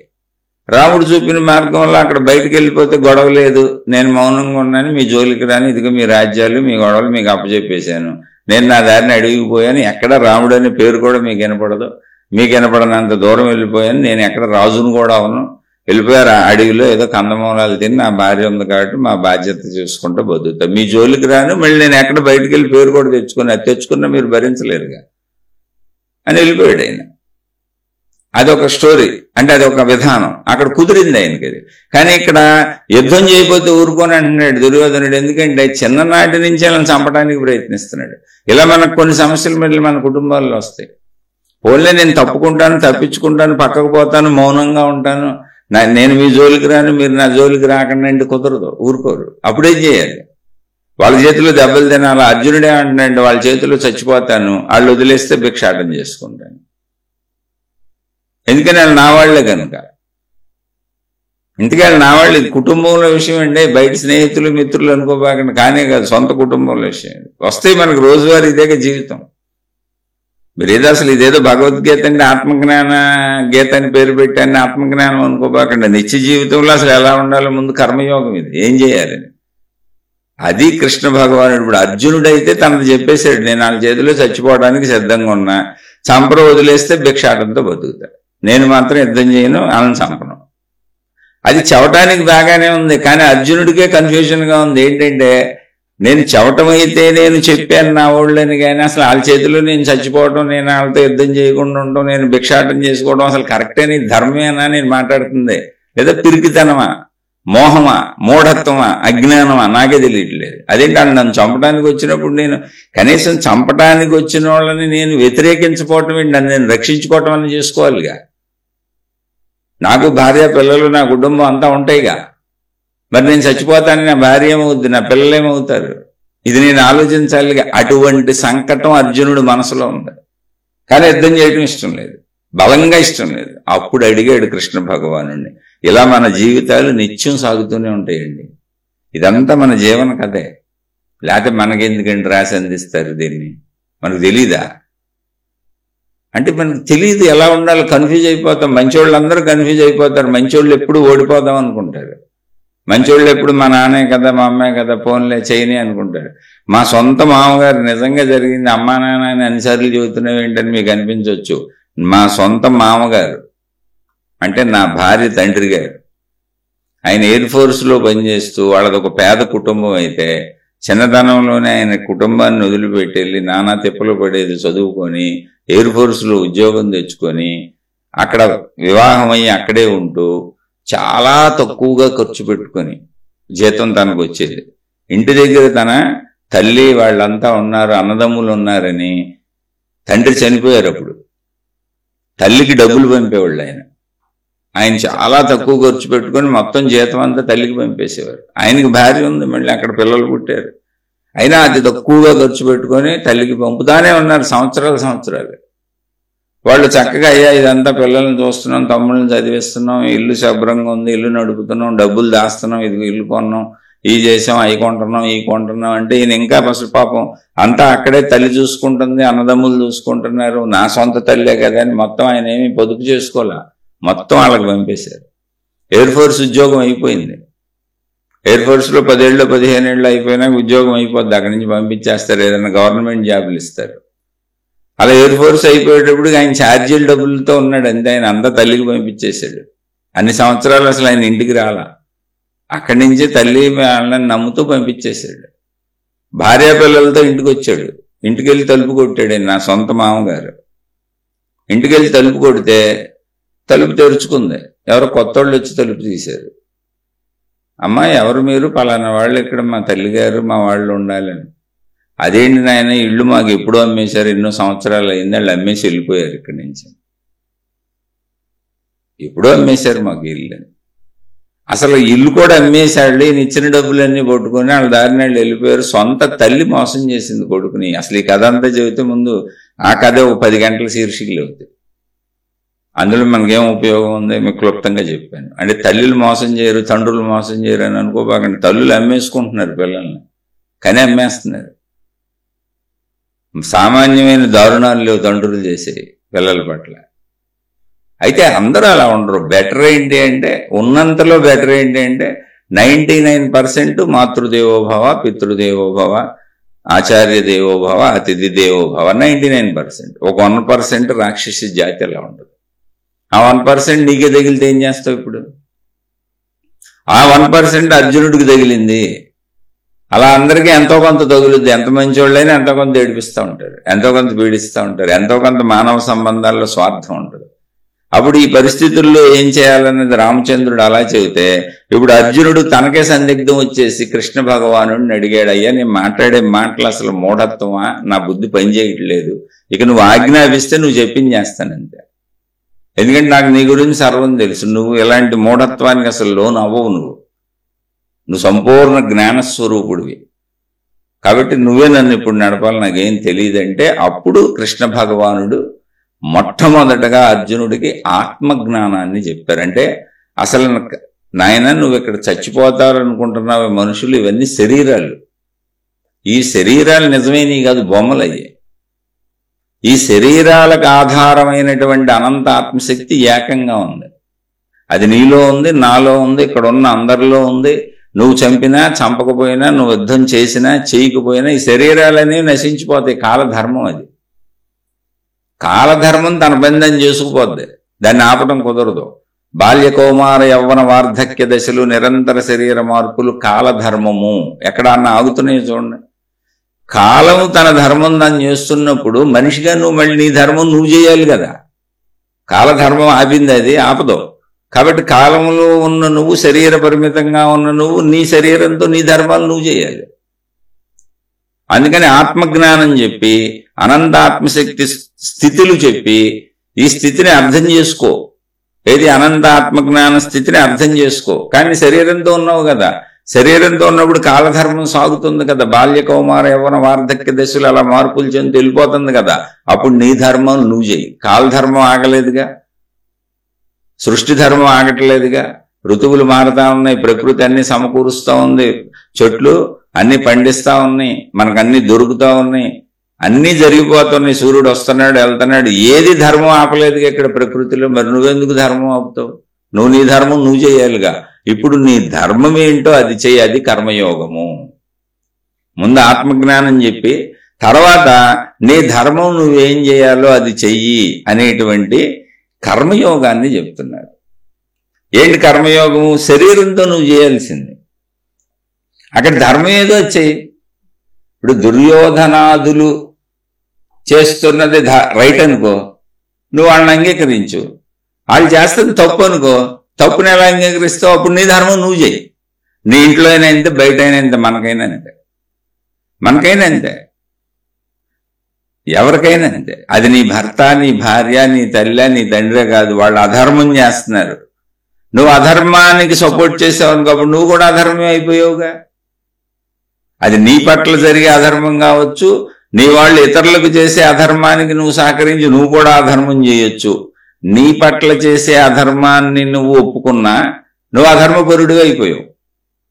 రాముడు చూపిన మార్గంలో అక్కడ బయటకు వెళ్ళిపోతే గొడవ లేదు, నేను మౌనంగా ఉన్నాను, మీ జోలికి రాని, ఇదిగో మీ రాజ్యాలు మీ గొడవలు మీకు అప్పచెప్పేశాను, నేను నా దారిని అడిగిపోయాను, ఎక్కడ రాముడు అనే పేరు కూడా మీకు వినపడదు, మీకు వినపడనంత దూరం వెళ్ళిపోయాను, నేను ఎక్కడ రాజును కూడా అవును, వెళ్ళిపోయారు అడవిలో ఏదో కందమూలాలు తిని, నా భార్య ఉంది కాబట్టి మా బాధ్యత చూసుకుంటూ బతుకుతా, మీ జోలికి రాను, మళ్ళీ నేను ఎక్కడ బయటకు వెళ్ళి పేరు కూడా తెచ్చుకుని, అది తెచ్చుకున్నా మీరు భరించలేరుగా అని వెళ్ళిపోయాడు ఆయన. అదొక స్టోరీ, అంటే అదొక విధానం, అక్కడ కుదిరింది ఆయనకి అది. కానీ ఇక్కడ యుద్ధం చేయకపోతే ఊరుకొని అంటున్నాడు దుర్యోధనుడు. ఎందుకంటే చిన్ననాటి నుంచి అలా చంపడానికి ప్రయత్నిస్తున్నాడు. ఇలా మనకు కొన్ని సమస్యలు మళ్ళీ మన కుటుంబాల్లో వస్తాయి. పోలే నేను తప్పుకుంటాను, తప్పించుకుంటాను, పక్కకు పోతాను, మౌనంగా ఉంటాను, నేను మీ జోలికి రాను, మీరు నా జోలికి రాకుండా అంటే కుదరదు, ఊరుకోరు. అప్పుడేం చేయాలి? వాళ్ళ చేతిలో దెబ్బలు తినాలి. అర్జునుడే అంటున్నాడు, వాళ్ళ చేతిలో చచ్చిపోతాను, వాళ్ళు వదిలేస్తే భిక్షాటం చేసుకుంటాను. ఎందుకని వాళ్ళు నా వాళ్లే కనుక. ఇంతకీ వాళ్ళు నా వాళ్ళు. కుటుంబంలో విషయం అండి, బయట స్నేహితులు మిత్రులు అనుకోబాకండి, కానీ కాదు, సొంత కుటుంబంలో విషయం. వస్తాయి మనకు రోజువారీ, ఇదేగా జీవితం. మీరేదో అసలు ఇదేదో భగవద్గీత అంటే ఆత్మజ్ఞాన గీత అని పేరు పెట్టాన్ని ఆత్మజ్ఞానం అనుకోబాకండి. నిత్య జీవితంలో అసలు ఎలా ఉండాలో ముందు కర్మయోగం ఇది, ఏం చేయాలని. అది కృష్ణ భగవానుడు. ఇప్పుడు అర్జునుడైతే తనది చెప్పేశాడు, నేను వాళ్ళ చేతిలో చచ్చిపోవడానికి సిద్ధంగా ఉన్నా, చంపరు వదిలేస్తే భిక్షాటంతో బతుకుతా, నేను మాత్రం యుద్ధం చేయను, వాళ్ళని చంపను. అది చెవటానికి బాగానే ఉంది, కానీ అర్జునుడికే కన్ఫ్యూజన్గా ఉంది. ఏంటంటే నేను చెవటమైతే నేను చెప్పాను నా వాళ్ళని, కానీ అసలు వాళ్ళ చేతిలో నేను చచ్చిపోవడం, నేను వాళ్ళతో యుద్ధం చేయకుండా ఉండటం, నేను భిక్షాటం చేసుకోవడం అసలు కరెక్టే, నీ ధర్మమేనా నేను మాట్లాడుతుంది, లేదా పిరికితనమా, మోహమా, మూఢత్వమా, అజ్ఞానమా, నాకే తెలియట్లేదు. అదేంటి నన్ను చంపడానికి వచ్చినప్పుడు నేను కనీసం చంపడానికి వచ్చిన వాళ్ళని నేను వ్యతిరేకించకపోవటం ఏంటి, నన్ను నేను రక్షించుకోవటం అని చేసుకోవాలిగా. నాకు భార్య పిల్లలు నా కుటుంబం అంతా ఉంటాయిగా. మరి నేను చచ్చిపోతాను, నా భార్య ఏమవుద్ది, నా పిల్లలు ఏమవుతారు, ఇది నేను ఆలోచించాలిగా. అటువంటి సంకటం అర్జునుడు మనసులో ఉంది, కానీ యుద్ధం చేయడం ఇష్టం లేదు, బలంగా ఇష్టం లేదు. అప్పుడు అడిగాడు కృష్ణ భగవానుడిని, ఇలా మన జీవితాలు నిత్యం సాగుతూనే ఉంటాయండి, ఇదంతా మన జీవన కథే, లేకపోతే మనకెందుకంటే రాసి అందిస్తారు దీన్ని, మనకు తెలీదా అంటే? మనకు తెలియదు ఎలా ఉండాలి, కన్ఫ్యూజ్ అయిపోతాం. మంచోళ్ళు అందరూ కన్ఫ్యూజ్ అయిపోతారు. మంచోళ్ళు ఎప్పుడు ఓడిపోదాం అనుకుంటారు, మంచోళ్ళు ఎప్పుడు మా నాన్నే కదా మా అమ్మాయి కదా ఫోన్లే చేయని అనుకుంటారు. మా సొంత మామగారు నిజంగా జరిగింది, అమ్మా నాన్న అని అన్నిసార్లు చెబుతున్నావు ఏంటని మీకు అనిపించవచ్చు. మా సొంత మామగారు అంటే నా భార్య తండ్రి గారు, ఆయన ఎయిర్ ఫోర్స్లో పనిచేస్తూ వాళ్ళది ఒక పేద కుటుంబం అయితే చిన్నతనంలోనే ఆయన కుటుంబాన్ని వదిలిపెట్టి వెళ్ళి నానా తిప్పలు పడేది చదువుకొని ఎయిర్ ఫోర్స్లో ఉద్యోగం తెచ్చుకొని అక్కడ వివాహం అయ్యి అక్కడే ఉంటూ చాలా తక్కువగా ఖర్చు పెట్టుకొని జీతం తనకు వచ్చేది. ఇంటి దగ్గర తన తల్లి వాళ్ళంతా ఉన్నారు, అన్నదమ్ములు ఉన్నారని తండ్రి చనిపోయారు. అప్పుడు తల్లికి డబ్బులు పంపేవాళ్ళు ఆయన చాలా తక్కువ ఖర్చు పెట్టుకొని మొత్తం జీతం అంతా తల్లికి పంపేసేవారు. ఆయనకి భార్య ఉంది, మళ్ళీ అక్కడ పిల్లలు పుట్టారు, అయినా అతి తక్కువగా ఖర్చు పెట్టుకొని తల్లికి పంపుతానే ఉన్నారు సంవత్సరాలు. వాళ్ళు చక్కగా అయ్యా ఇదంతా పిల్లల్ని చూస్తున్నాం, తమ్ముళ్ళని చదివిస్తున్నాం, ఇల్లు శుభ్రంగా ఉంది, ఇల్లు నడుపుతున్నాం, డబ్బులు దాస్తున్నాం, ఇది ఇల్లు కొన్నాం, ఈ చేసాం, అవి కొంటున్నాం, ఈ కొంటున్నాం అంటే ఈయన ఇంకా అసలు పాపం అంతా అక్కడే తల్లి చూసుకుంటుంది, అన్నదమ్ములు చూసుకుంటున్నారు, నా సొంత తల్లే కదా అని మొత్తం ఆయన ఏమీ పొదుపు చేసుకోలే, మొత్తం వాళ్ళకి పంపేశారు. ఎయిర్ ఫోర్స్ ఉద్యోగం అయిపోయింది. ఎయిర్ ఫోర్స్లో 10 ఏళ్ళు 15 ఏళ్ళు అయిపోయినాక ఉద్యోగం అయిపోద్ది, అక్కడి నుంచి పంపించేస్తారు, ఏదైనా గవర్నమెంట్ జాబులు ఇస్తారు. అలా ఎయిర్ ఫోర్స్ అయిపోయేటప్పుడు ఆయన ఛార్జీల డబ్బులతో ఉన్నాడు అంతే, ఆయన అంతా తల్లికి పంపించేశాడు. అన్ని సంవత్సరాలు అసలు ఆయన ఇంటికి రాలా, అక్కడి నుంచి తల్లి వాళ్ళని నమ్ముతూ పంపించేశాడు. భార్య పిల్లలతో ఇంటికి వచ్చాడు, ఇంటికి వెళ్ళి తలుపు కొట్టాడు. నా సొంత మామగారు ఇంటికి వెళ్ళి తలుపు కొడితే తలుపు తెరుచుకుంది, ఎవరో కొత్త వాళ్ళు వచ్చి తలుపు తీశారు. అమ్మా ఎవరు మీరు, పలానా వాళ్ళు ఇక్కడ మా తల్లిగారు మా వాళ్ళు ఉండాలని. అదేంటి నాయన, ఇల్లు మాకు ఎప్పుడూ అమ్మేశారు, ఎన్నో సంవత్సరాలు అయింది, వాళ్ళు అమ్మేసి వెళ్ళిపోయారు ఇక్కడి నుంచి, ఎప్పుడూ అమ్మేశారు మాకు ఇల్లు. అసలు ఇల్లు కూడా అమ్మేశాడు, ఈయన ఇచ్చిన డబ్బులన్నీ పట్టుకొని వాళ్ళ దారిని వాళ్ళు వెళ్ళిపోయారు. సొంత తల్లి మోసం చేసింది కొడుకుని. అసలు ఈ కథ అంతా చెబితే ముందు ఆ కథ ఒక 10 గంటల శీర్షికలు అవుతాయి, అందులో మనకేం ఉపయోగం ఉంది మీకు క్లుప్తంగా చెప్పాను. అంటే తల్లులు మోసం చేయరు, తండ్రులు మోసం చేయరు అని అనుకోబాకండి. తల్లులు అమ్మేసుకుంటున్నారు పిల్లల్ని, కానీ అమ్మేస్తున్నారు. సామాన్యమైన దారుణాలు లేవు తండ్రులు చేసే పిల్లల పట్ల. అయితే అందరూ అలా ఉండరు. బెటర్ ఏంటి అంటే, ఉన్నంతలో బెటర్ ఏంటి అంటే 99% మాతృదేవోభవ, పితృదేవోభవ, ఆచార్య దేవోభవ, అతిథి దేవోభవ, 99%. ఒక 1% రాక్షసి జాతి అలా ఉంటుంది. ఆ 1% నీకే తగిలితే ఏం చేస్తావు? ఇప్పుడు ఆ 1% అర్జునుడికి తగిలింది, అలా అందరికీ ఎంతో కొంత తగులుద్ది. ఎంత మంచి వాళ్ళైనా ఎంతో కొంత ఏడిపిస్తూ ఉంటారు, ఎంతో కొంత పీడిస్తూ ఉంటారు, ఎంతో కొంత మానవ సంబంధాల్లో స్వార్థం ఉంటుంది. అప్పుడు ఈ పరిస్థితుల్లో ఏం చేయాలన్నది రామచంద్రుడు అలా చెబితే, ఇప్పుడు అర్జునుడు తనకే సందిగ్ధం వచ్చేసి కృష్ణ భగవానుడిని అడిగాడు, అయ్యా నేను మాట్లాడే మాటలు అసలు మూఢత్వమా, నా బుద్ధి పనిచేయట్లేదు, ఇక నువ్వు ఆజ్ఞాపిస్తే నువ్వు చెప్పింది చేస్తానంతే, ఎందుకంటే నాకు నీ గురించి సర్వం తెలుసు, నువ్వు ఎలాంటి మూఢత్వానికి అసలు లోను అవ్వవు, నువ్వు సంపూర్ణ జ్ఞానస్వరూపుడివి, కాబట్టి నువ్వే నన్ను ఇప్పుడు నడపాలి, నాకేం తెలియదంటే అప్పుడు కృష్ణ భగవానుడు మొట్టమొదటగా అర్జునుడికి ఆత్మజ్ఞానాన్ని చెప్పారంటే, అసలు నాయన నువ్వు ఇక్కడ చచ్చిపోతారనుకుంటున్నావు, మనుషులు ఇవన్నీ శరీరాలు, ఈ శరీరాలు నిజమేనీ కాదు, బొమ్మలు అయ్యాయి. ఈ శరీరాలకు ఆధారమైనటువంటి అనంత ఆత్మశక్తి ఏకంగా ఉంది, అది నీలో ఉంది, నాలో ఉంది, ఇక్కడ ఉన్న అందరిలో ఉంది. నువ్వు చంపినా చంపకపోయినా, నువ్వు యుద్ధం చేసినా చేయకపోయినా ఈ శరీరాలనేవి నశించిపోతాయి. కాలధర్మం అది, కాలధర్మం తన బంధం చేసుకుపోద్ది, దాన్ని ఆపడం కుదరదు. బాల్య కౌమార యవ్వన వార్ధక్య దశలు నిరంతర శరీర మార్పులు కాలధర్మము. ఎక్కడన్నా ఆగుతున్నాయి చూడండి. కాలము తన ధర్మం దాన్ని చేస్తున్నప్పుడు మనిషిగా నువ్వు మళ్ళీ నీ ధర్మం నువ్వు చేయాలి కదా. కాలధర్మం ఆపింది, అది ఆపదు. కాబట్టి కాలంలో ఉన్న నువ్వు, శరీర పరిమితంగా ఉన్న నువ్వు, నీ శరీరంతో నీ ధర్మాలు నువ్వు చేయాలి. అందుకని ఆత్మజ్ఞానం చెప్పి, అనంత ఆత్మశక్తి స్థితులు చెప్పి, ఈ స్థితిని అర్థం చేసుకో. ఏది అనంత ఆత్మజ్ఞాన స్థితిని అర్థం చేసుకో. కానీ శరీరంతో ఉన్నావు కదా, శరీరంతో ఉన్నప్పుడు కాలధర్మం సాగుతుంది కదా. బాల్య కౌమార యవ్వన వార్ధక్య దశలు అలా మార్పులు చెంది వెళ్ళిపోతుంది కదా. అప్పుడు నీ ధర్మం నువ్వు చేయి. కాలధర్మం ఆగలేదుగా, సృష్టి ధర్మం ఆగట్లేదుగా. ఋతువులు మారుతా ఉన్నాయి, ప్రకృతి అన్ని సమకూరుస్తూ ఉంది, చెట్లు అన్ని పండిస్తా ఉన్నాయి, మనకు అన్ని దొరుకుతా ఉన్నాయి, అన్నీ జరిగిపోతున్నాయి. సూర్యుడు వస్తున్నాడు, వెళ్తున్నాడు. ఏది ధర్మం ఆపలేదుగా ఇక్కడ ప్రకృతిలో. మరి నువ్వెందుకు ధర్మం ఆపుతావు? నువ్వు నీ ధర్మం నువ్వు చేయాలిగా. ఇప్పుడు నీ ధర్మం ఏంటో అది చెయ్యి, అది కర్మయోగము. ముందు ఆత్మజ్ఞానం చెప్పి తర్వాత నీ ధర్మం నువ్వేం చేయాలో అది చెయ్యి అనేటువంటి కర్మయోగాన్ని చెప్తున్నారు. ఏంటి కర్మయోగము? శరీరంతో నువ్వు చేయాల్సింది. అక్కడ ధర్మం ఏదో చెయ్యి. ఇప్పుడు దుర్యోధనాదులు చేస్తున్నది రైట్ అనుకో, నువ్వు వాళ్ళని అంగీకరించు. వాళ్ళు చేస్తుంది తప్పు అనుకో, తప్పుని ఎలా అంగీకరిస్తావు? అప్పుడు నీ ధర్మం నువ్వు చేయి. నీ ఇంట్లో అయినా అంతే, బయట అయినా అంతే, మనకైనా అంతే, మనకైనా అంతే, ఎవరికైనా అంతే. అది నీ భర్త, నీ భార్య, నీ తల్లి, నీ తండ్రే కాదు, వాళ్ళు అధర్మం చేస్తున్నారు. నువ్వు అధర్మానికి సపోర్ట్ చేసావు అనుకో, అప్పుడు నువ్వు కూడా అధర్మం అయిపోయావుగా. అది నీ పట్ల జరిగే అధర్మం కావచ్చు, నీ వాళ్ళు ఇతరులకు చేసే అధర్మానికి నువ్వు సహకరించి నువ్వు కూడా అధర్మం చేయొచ్చు. నీ పట్ల చేసే అధర్మాన్ని నువ్వు ఒప్పుకున్నా నువ్వు అధర్మపరుడిగా అయిపోయావు.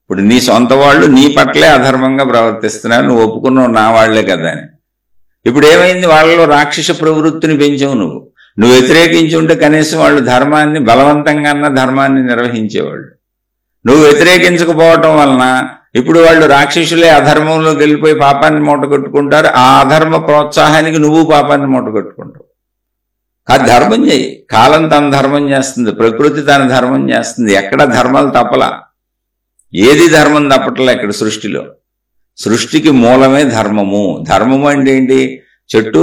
ఇప్పుడు నీ సొంత వాళ్ళు నీ పట్లే అధర్మంగా ప్రవర్తిస్తున్నారు, నువ్వు ఒప్పుకున్నావు నా వాళ్లే కదా అని. ఇప్పుడు ఏమైంది? వాళ్ళలో రాక్షస ప్రవృత్తిని పెంచావు నువ్వు. నువ్వు వ్యతిరేకించి ఉంటే కనీసం వాళ్ళు ధర్మాన్ని బలవంతంగా ధర్మాన్ని నిర్వహించేవాళ్ళు. నువ్వు వ్యతిరేకించకపోవటం వలన ఇప్పుడు వాళ్ళు రాక్షసులే అధర్మంలోకి వెళ్ళిపోయి పాపాన్ని మూట కట్టుకుంటారు. ఆ అధర్మ ప్రోత్సాహానికి నువ్వు పాపాన్ని మూట కట్టుకుంటావు. ఆ ధర్మం చేయి. కాలం తన ధర్మం చేస్తుంది, ప్రకృతి తన ధర్మం చేస్తుంది. ఎక్కడ ధర్మాలు తప్పలా, ఏది ధర్మం తప్పట్లా ఇక్కడ సృష్టిలో. సృష్టికి మూలమే ధర్మము. ధర్మము అంటే ఏంటి? చెట్టు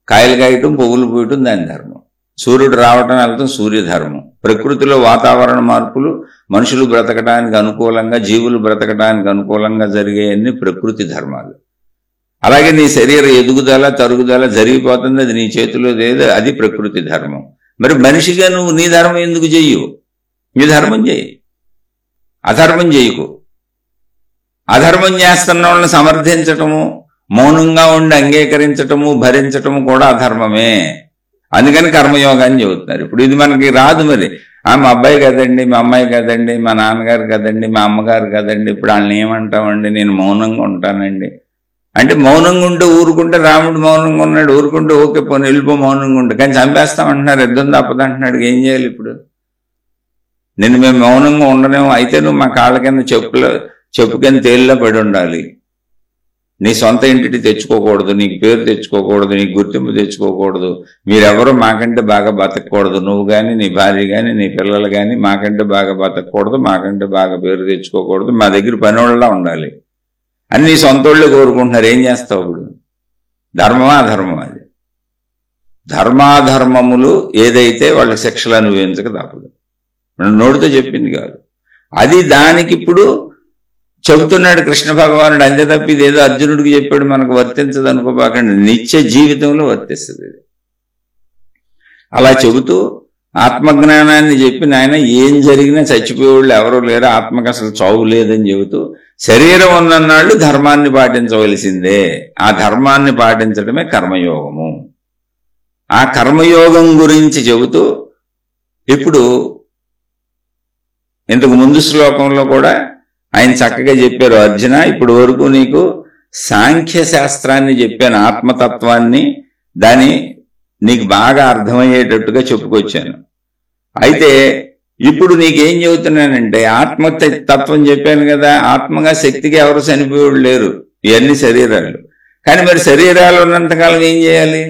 కాయలు కాయటం, పువ్వులు పూయటం దాని ధర్మం. సూర్యుడు రావటం వెళ్తాం సూర్యధర్మం. ప్రకృతిలో వాతావరణ మార్పులు మనుషులు బ్రతకడానికి అనుకూలంగా, జీవులు బ్రతకడానికి అనుకూలంగా జరిగేయన్ని ప్రకృతి ధర్మాలు. అలాగే నీ శరీర ఎదుగుదల తరుగుదల జరిగిపోతుంది, అది నీ చేతిలో లేదు, అది ప్రకృతి ధర్మం. మరి మనిషిగా నువ్వు నీ ధర్మం ఎందుకు చెయ్యు? నీ ధర్మం చెయ్యి, అధర్మం చేయకు. అధర్మం చేస్తున్న వాళ్ళని సమర్థించటము, మౌనంగా ఉండి అంగీకరించటము, భరించటము కూడా అధర్మమే. అందుకని కర్మయోగాన్ని చెబుతున్నారు. ఇప్పుడు ఇది మనకి రాదు. మరి మా అబ్బాయి కదండి, మా అమ్మాయి కదండి, మా నాన్నగారు కదండి, మా అమ్మగారు కదండి, ఇప్పుడు వాళ్ళని ఏమంటామండి, నేను మౌనంగా ఉంటానండి అంటే, మౌనంగా ఉంటే ఊరుకుంటే రాముడు మౌనంగా ఉన్నాడు, ఊరుకుంటే ఓకే పోనీ వెళ్ళిపో మౌనంగా ఉంటే. కానీ చంపేస్తామంటున్నారు, యుద్ధం తప్పదంటున్నాడు. ఏం చేయాలి ఇప్పుడు? నిన్ను మేము మౌనంగా ఉండలేము, అయితే నువ్వు మా కాళ్ళ కింద చెప్పు కింద తేలిలో పడి ఉండాలి. నీ సొంత ఇంటిని తెచ్చుకోకూడదు, నీకు పేరు తెచ్చుకోకూడదు, నీకు గుర్తింపు తెచ్చుకోకూడదు, మీరెవరూ మాకంటే బాగా బతకూడదు, నువ్వు కానీ నీ భార్య కానీ నీ పిల్లలు కానీ మాకంటే బాగా బతకూడదు, మాకంటే బాగా పేరు తెచ్చుకోకూడదు, మా దగ్గర పనివాళ్ళలా ఉండాలి అని నీ సొంత వాళ్ళే కోరుకుంటున్నారు. ఏం చేస్తావు ఇప్పుడు? ధర్మమా అధర్మం? అది ధర్మాధర్మములు ఏదైతే వాళ్ళకి శిక్షలు అనుభవించక తప్పదు. నోటితో చెప్పింది కాదు అది. దానికి ఇప్పుడు చెబుతున్నాడు కృష్ణ భగవానుడు. అంతే తప్ప ఇదేదో అర్జునుడికి చెప్పాడు మనకు వర్తించదు అనుకోపాకండి, నిత్య జీవితంలో వర్తిస్తుంది. అలా చెబుతూ ఆత్మజ్ఞానాన్ని చెప్పి, నాయన ఏం జరిగినా చచ్చిపోయేవాళ్ళు ఎవరూ లేరు, ఆత్మకు అసలు చావు లేదని చెబుతూ, శరీరం ఉన్నన్నాళ్ళు ధర్మాన్ని పాటించవలసిందే, ఆ ధర్మాన్ని పాటించడమే కర్మయోగము. ఆ కర్మయోగం గురించి చెబుతూ ఇప్పుడు ఇంతకు ముందు శ్లోకంలో కూడా ఆయన చక్కగా చెప్పారు, అర్జున ఇప్పుడు వరకు నీకు సాంఖ్య శాస్త్రాన్ని చెప్పాను, ఆత్మతత్వాన్ని, దాన్ని నీకు బాగా అర్థమయ్యేటట్టుగా చెప్పుకొచ్చాను. అయితే ఇప్పుడు నీకేం చెబుతున్నానంటే ఆత్మతత్వం చెప్పాను కదా. ఆత్మగా శక్తిగా ఎవరు చనిపోయేవాళ్ళు లేరు, ఇవన్నీ శరీరాలు. కానీ మరి శరీరాలు ఉన్నంతకాలం ఏం చేయాలి?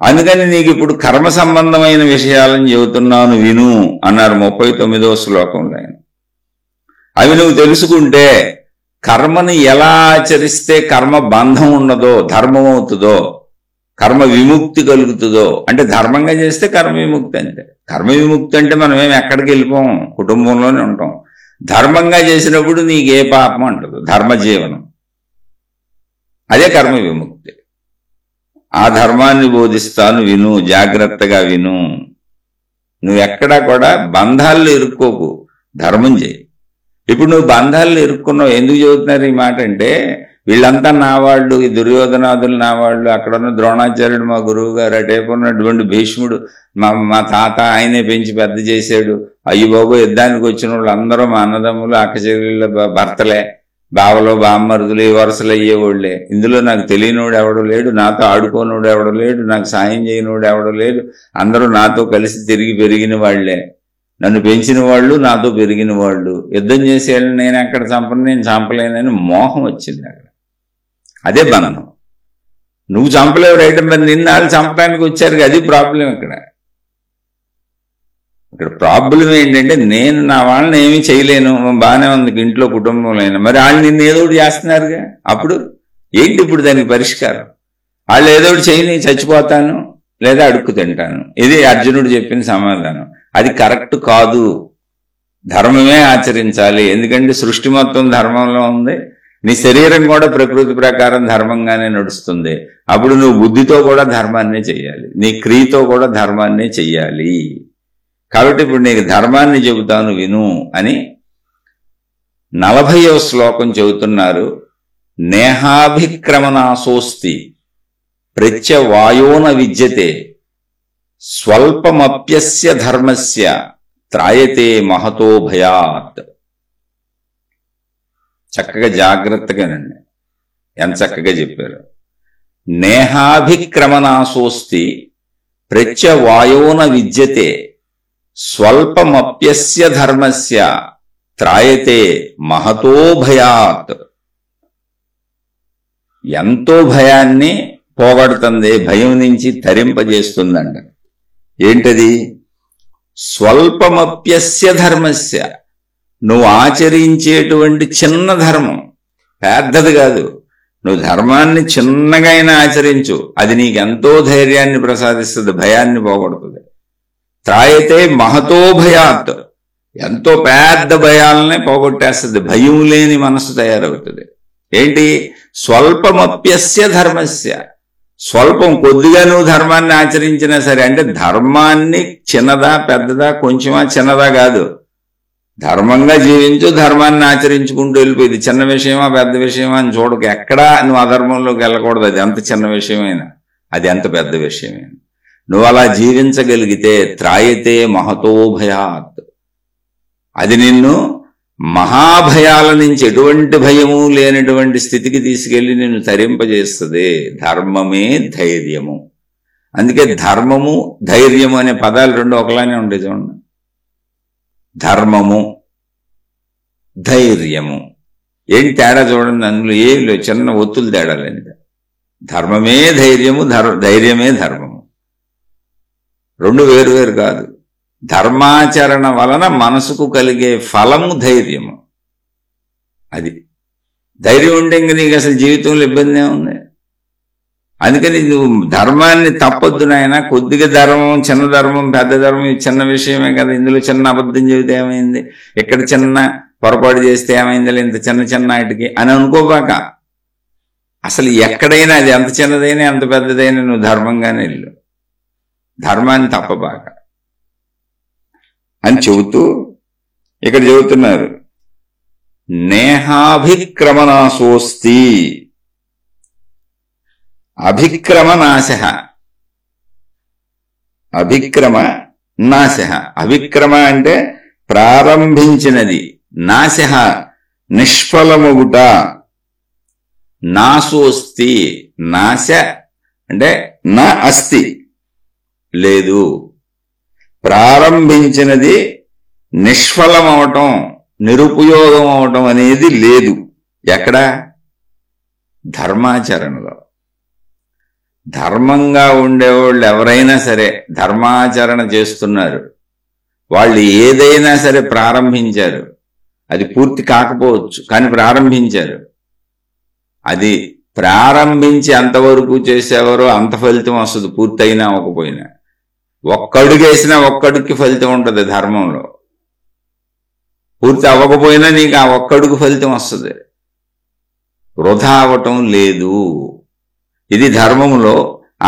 అందుకని నీకు ఇప్పుడు కర్మ సంబంధమైన విషయాలను చెబుతున్నాను విను అన్నారు 39వ శ్లోకంలో ఆయన. అవి నువ్వు తెలుసుకుంటే కర్మని ఎలా ఆచరిస్తే కర్మ బంధం ఉండదో, ధర్మం అవుతుందో, కర్మ విముక్తి కలుగుతుందో. అంటే ధర్మంగా చేస్తే కర్మ విముక్తి అంతే. కర్మ విముక్తి అంటే మనం ఏమి ఎక్కడికి వెళ్ళిపోం, కుటుంబంలోనే ఉంటాం. ధర్మంగా చేసినప్పుడు నీకు ఏ పాపం అంటదు, ధర్మజీవనం, అదే కర్మ విముక్తి. ఆ ధర్మాన్ని బోధిస్తాను విను, జాగ్రత్తగా విను. నువ్వు ఎక్కడా కూడా బంధాల్లో ఇరుక్కోకు, ధర్మం చేయి. ఇప్పుడు నువ్వు బంధాల్లో ఇరుక్కున్నావు. ఎందుకు చెబుతున్నారు ఈ మాట అంటే, వీళ్ళంతా నా వాళ్ళు, ఈ దుర్యోధనాదులు నా వాళ్ళు, అక్కడ ఉన్న ద్రోణాచార్యుడు మా గురువు గారు, అటేపు ఉన్నటువంటి భీష్ముడు మా తాత, ఆయనే పెంచి పెద్ద చేశాడు. అయ్యి బాబు, యుద్ధానికి వచ్చిన వాళ్ళు అందరూ మా అన్నదమ్ములు, అక్కచెల్లెళ్ళ భర్తలే, బావలో బామ్మరుదులు, ఈ వరుసలు అయ్యేవాళ్లే. ఇందులో నాకు తెలియనోడు ఎవడో లేడు, నాతో ఆడుకోనోడు ఎవడో లేడు, నాకు సాయం చేయనోడు ఎవడో లేడు. అందరూ నాతో కలిసి తిరిగి పెరిగిన వాళ్లే, నన్ను పెంచిన వాళ్ళు, నాతో పెరిగిన వాళ్ళు. యుద్ధం చేసేవాళ్ళని నేను ఎక్కడ చంపను, నేను చంపలేనని మోహం వచ్చింది అక్కడ. అదే బంధం. నువ్వు చంపలేవు రైట్, మరి నిన్న వాళ్ళు చంపడానికి వచ్చారు. అది ప్రాబ్లం ఇక్కడ. ఇక్కడ ప్రాబ్లం ఏంటంటే, నేను నా వాళ్ళని ఏమీ చేయలేను, బాగానే ఉంది ఇంట్లో కుటుంబంలో అయినా, మరి వాళ్ళు నిన్ను ఏదో ఒకటి చేస్తున్నారుగా. అప్పుడు ఏంటి ఇప్పుడు దానికి పరిష్కారం? వాళ్ళు ఏదో ఒకటి చేయని, చచ్చిపోతాను లేదా అడుక్కు తింటాను. ఇది అర్జునుడు చెప్పిన సమాధానం. అది కరెక్ట్ కాదు. ధర్మమే ఆచరించాలి. ఎందుకంటే సృష్టి మొత్తం ధర్మంలో ఉంది. నీ శరీరం కూడా ప్రకృతి ప్రకారం ధర్మంగానే నడుస్తుంది. అప్పుడు నువ్వు బుద్ధితో కూడా ధర్మాన్నే చెయ్యాలి, నీ క్రియతో కూడా ధర్మాన్నే చెయ్యాలి. కాబట్టి ఇప్పుడు నీకు ధర్మాన్ని చెబుతాను విను అని 40వ శ్లోకం చెబుతున్నారు. నేహాభిక్రమనాశోస్తి ప్రత్యవాయోన విద్యతే స్వల్పమప్యస్య ధర్మస్య త్రాయతే మహతో భయాత్. చక్కగా జాగ్రత్తగానండి, ఎంత చక్కగా చెప్పారు. నేహాభిక్రమనాశోస్తి ప్రత్యవాయోన విద్యతే స్వల్పమప్యస్య ధర్మస్య త్రాయతే మహతో భయాత్. ఎంతో భయాన్ని పోగొడుతుంది, భయం నుంచి తరింపజేస్తుందంట. ఏంటది? స్వల్పమప్యస్య ధర్మస్య. నువ్వు ఆచరించేటువంటి చిన్న ధర్మం, పెద్దది కాదు. నువ్వు ధర్మాన్ని చిన్నగా అయినా ఆచరించు, అది నీకెంతో ధైర్యాన్ని ప్రసాదిస్తుంది, భయాన్ని పోగొడుతుంది. త్రాయతే మహతో భయాత్. ఎంతో పెద్ద భయాలనే పోగొట్టేస్తుంది, భయం లేని మనసు తయారవుతుంది. ఏంటి? స్వల్పమప్యస్య ధర్మస్య. స్వల్పం, కొద్దిగా నువ్వు ధర్మాన్ని ఆచరించినా సరే, అంటే ధర్మాన్ని చిన్నదా పెద్దదా, కొంచెమా చిన్నదా కాదు, ధర్మంగా జీవించు, ధర్మాన్ని ఆచరించుకుంటూ వెళ్ళిపోయింది. చిన్న విషయమా పెద్ద విషయమా అని చూడక, ఎక్కడా నువ్వు అధర్మంలోకి వెళ్ళకూడదు. అది ఎంత చిన్న విషయమైనా, అది ఎంత పెద్ద విషయమైనా, నువ్వు అలా జీవించగలిగితే త్రాయతే మహతో భయాత్. అది నిన్ను మహాభయాల నుంచి, ఎటువంటి భయము లేనటువంటి స్థితికి తీసుకెళ్లి నిన్ను తరింపజేస్తుంది. ధర్మమే ధైర్యము. అందుకే ధర్మము ధైర్యము అనే పదాలు రెండు ఒకలానే ఉంటాయి చూడండి. ధర్మము ధైర్యము ఏంటి తేడా చూడండి, అందులో ఏమి చిన్న ఒత్తులు తేడాలండి. ధర్మమే ధైర్యము, ధైర్యమే ధర్మము, రెండు వేరు వేరు కాదు. ధర్మాచరణ వలన మనసుకు కలిగే ఫలము ధైర్యము. అది ధైర్యం ఉంటే ఇంక నీకు అసలు జీవితంలో ఇబ్బంది ఉంది. అందుకని నువ్వు ధర్మాన్ని తప్పొద్దు నాయన. కొద్దిగా ధర్మం, చిన్న ధర్మం, పెద్ద ధర్మం చిన్న విషయమే కదా. ఇందులో చిన్న అబద్ధం చెబితే ఏమైంది, ఇక్కడ చిన్న పొరపాటు చేస్తే ఏమైంది, ఇంత చిన్న చిన్న వాటికి అని అనుకోబాక. అసలు ఎక్కడైనా అది ఎంత చిన్నదైనా ఎంత పెద్దదైనా నువ్వు ధర్మంగానే వెళ్ళు, ధర్మాన్ని తప్పబాక అని చెబుతూ ఇక్కడ చెబుతున్నారు. నేహాభిక్రమనాశోస్తి. అభిక్రమ నాశ, అభిక్రమ నాశ. అభిక్రమ అంటే ప్రారంభించినది, నాశ నిష్ఫలముగుట. నాశోస్తి, నాశ అంటే నా అస్తి లేదు, ప్రారంభించినది నిష్ఫలమవటం, నిరుపయోగం అవటం అనేది లేదు. ఎక్కడ? ధర్మాచరణలో. ధర్మంగా ఉండేవాళ్ళు ఎవరైనా సరే ధర్మాచరణ చేస్తున్నారు. వాళ్ళు ఏదైనా సరే ప్రారంభించారు, అది పూర్తి కాకపోవచ్చు కానీ ప్రారంభించారు. అది ప్రారంభించి అంతవరకు చేసేవారో అంత ఫలితం వస్తుంది, పూర్తయినా అవ్వకపోయినా. ఒక్కడుగేసినా ఒక్కడికి ఫలితం ఉంటుంది ధర్మంలో. పూర్తి అవ్వకపోయినా నీకు ఆ ఒక్కడుగు ఫలితం వస్తుంది, వృధా అవటం లేదు. ఇది ధర్మములో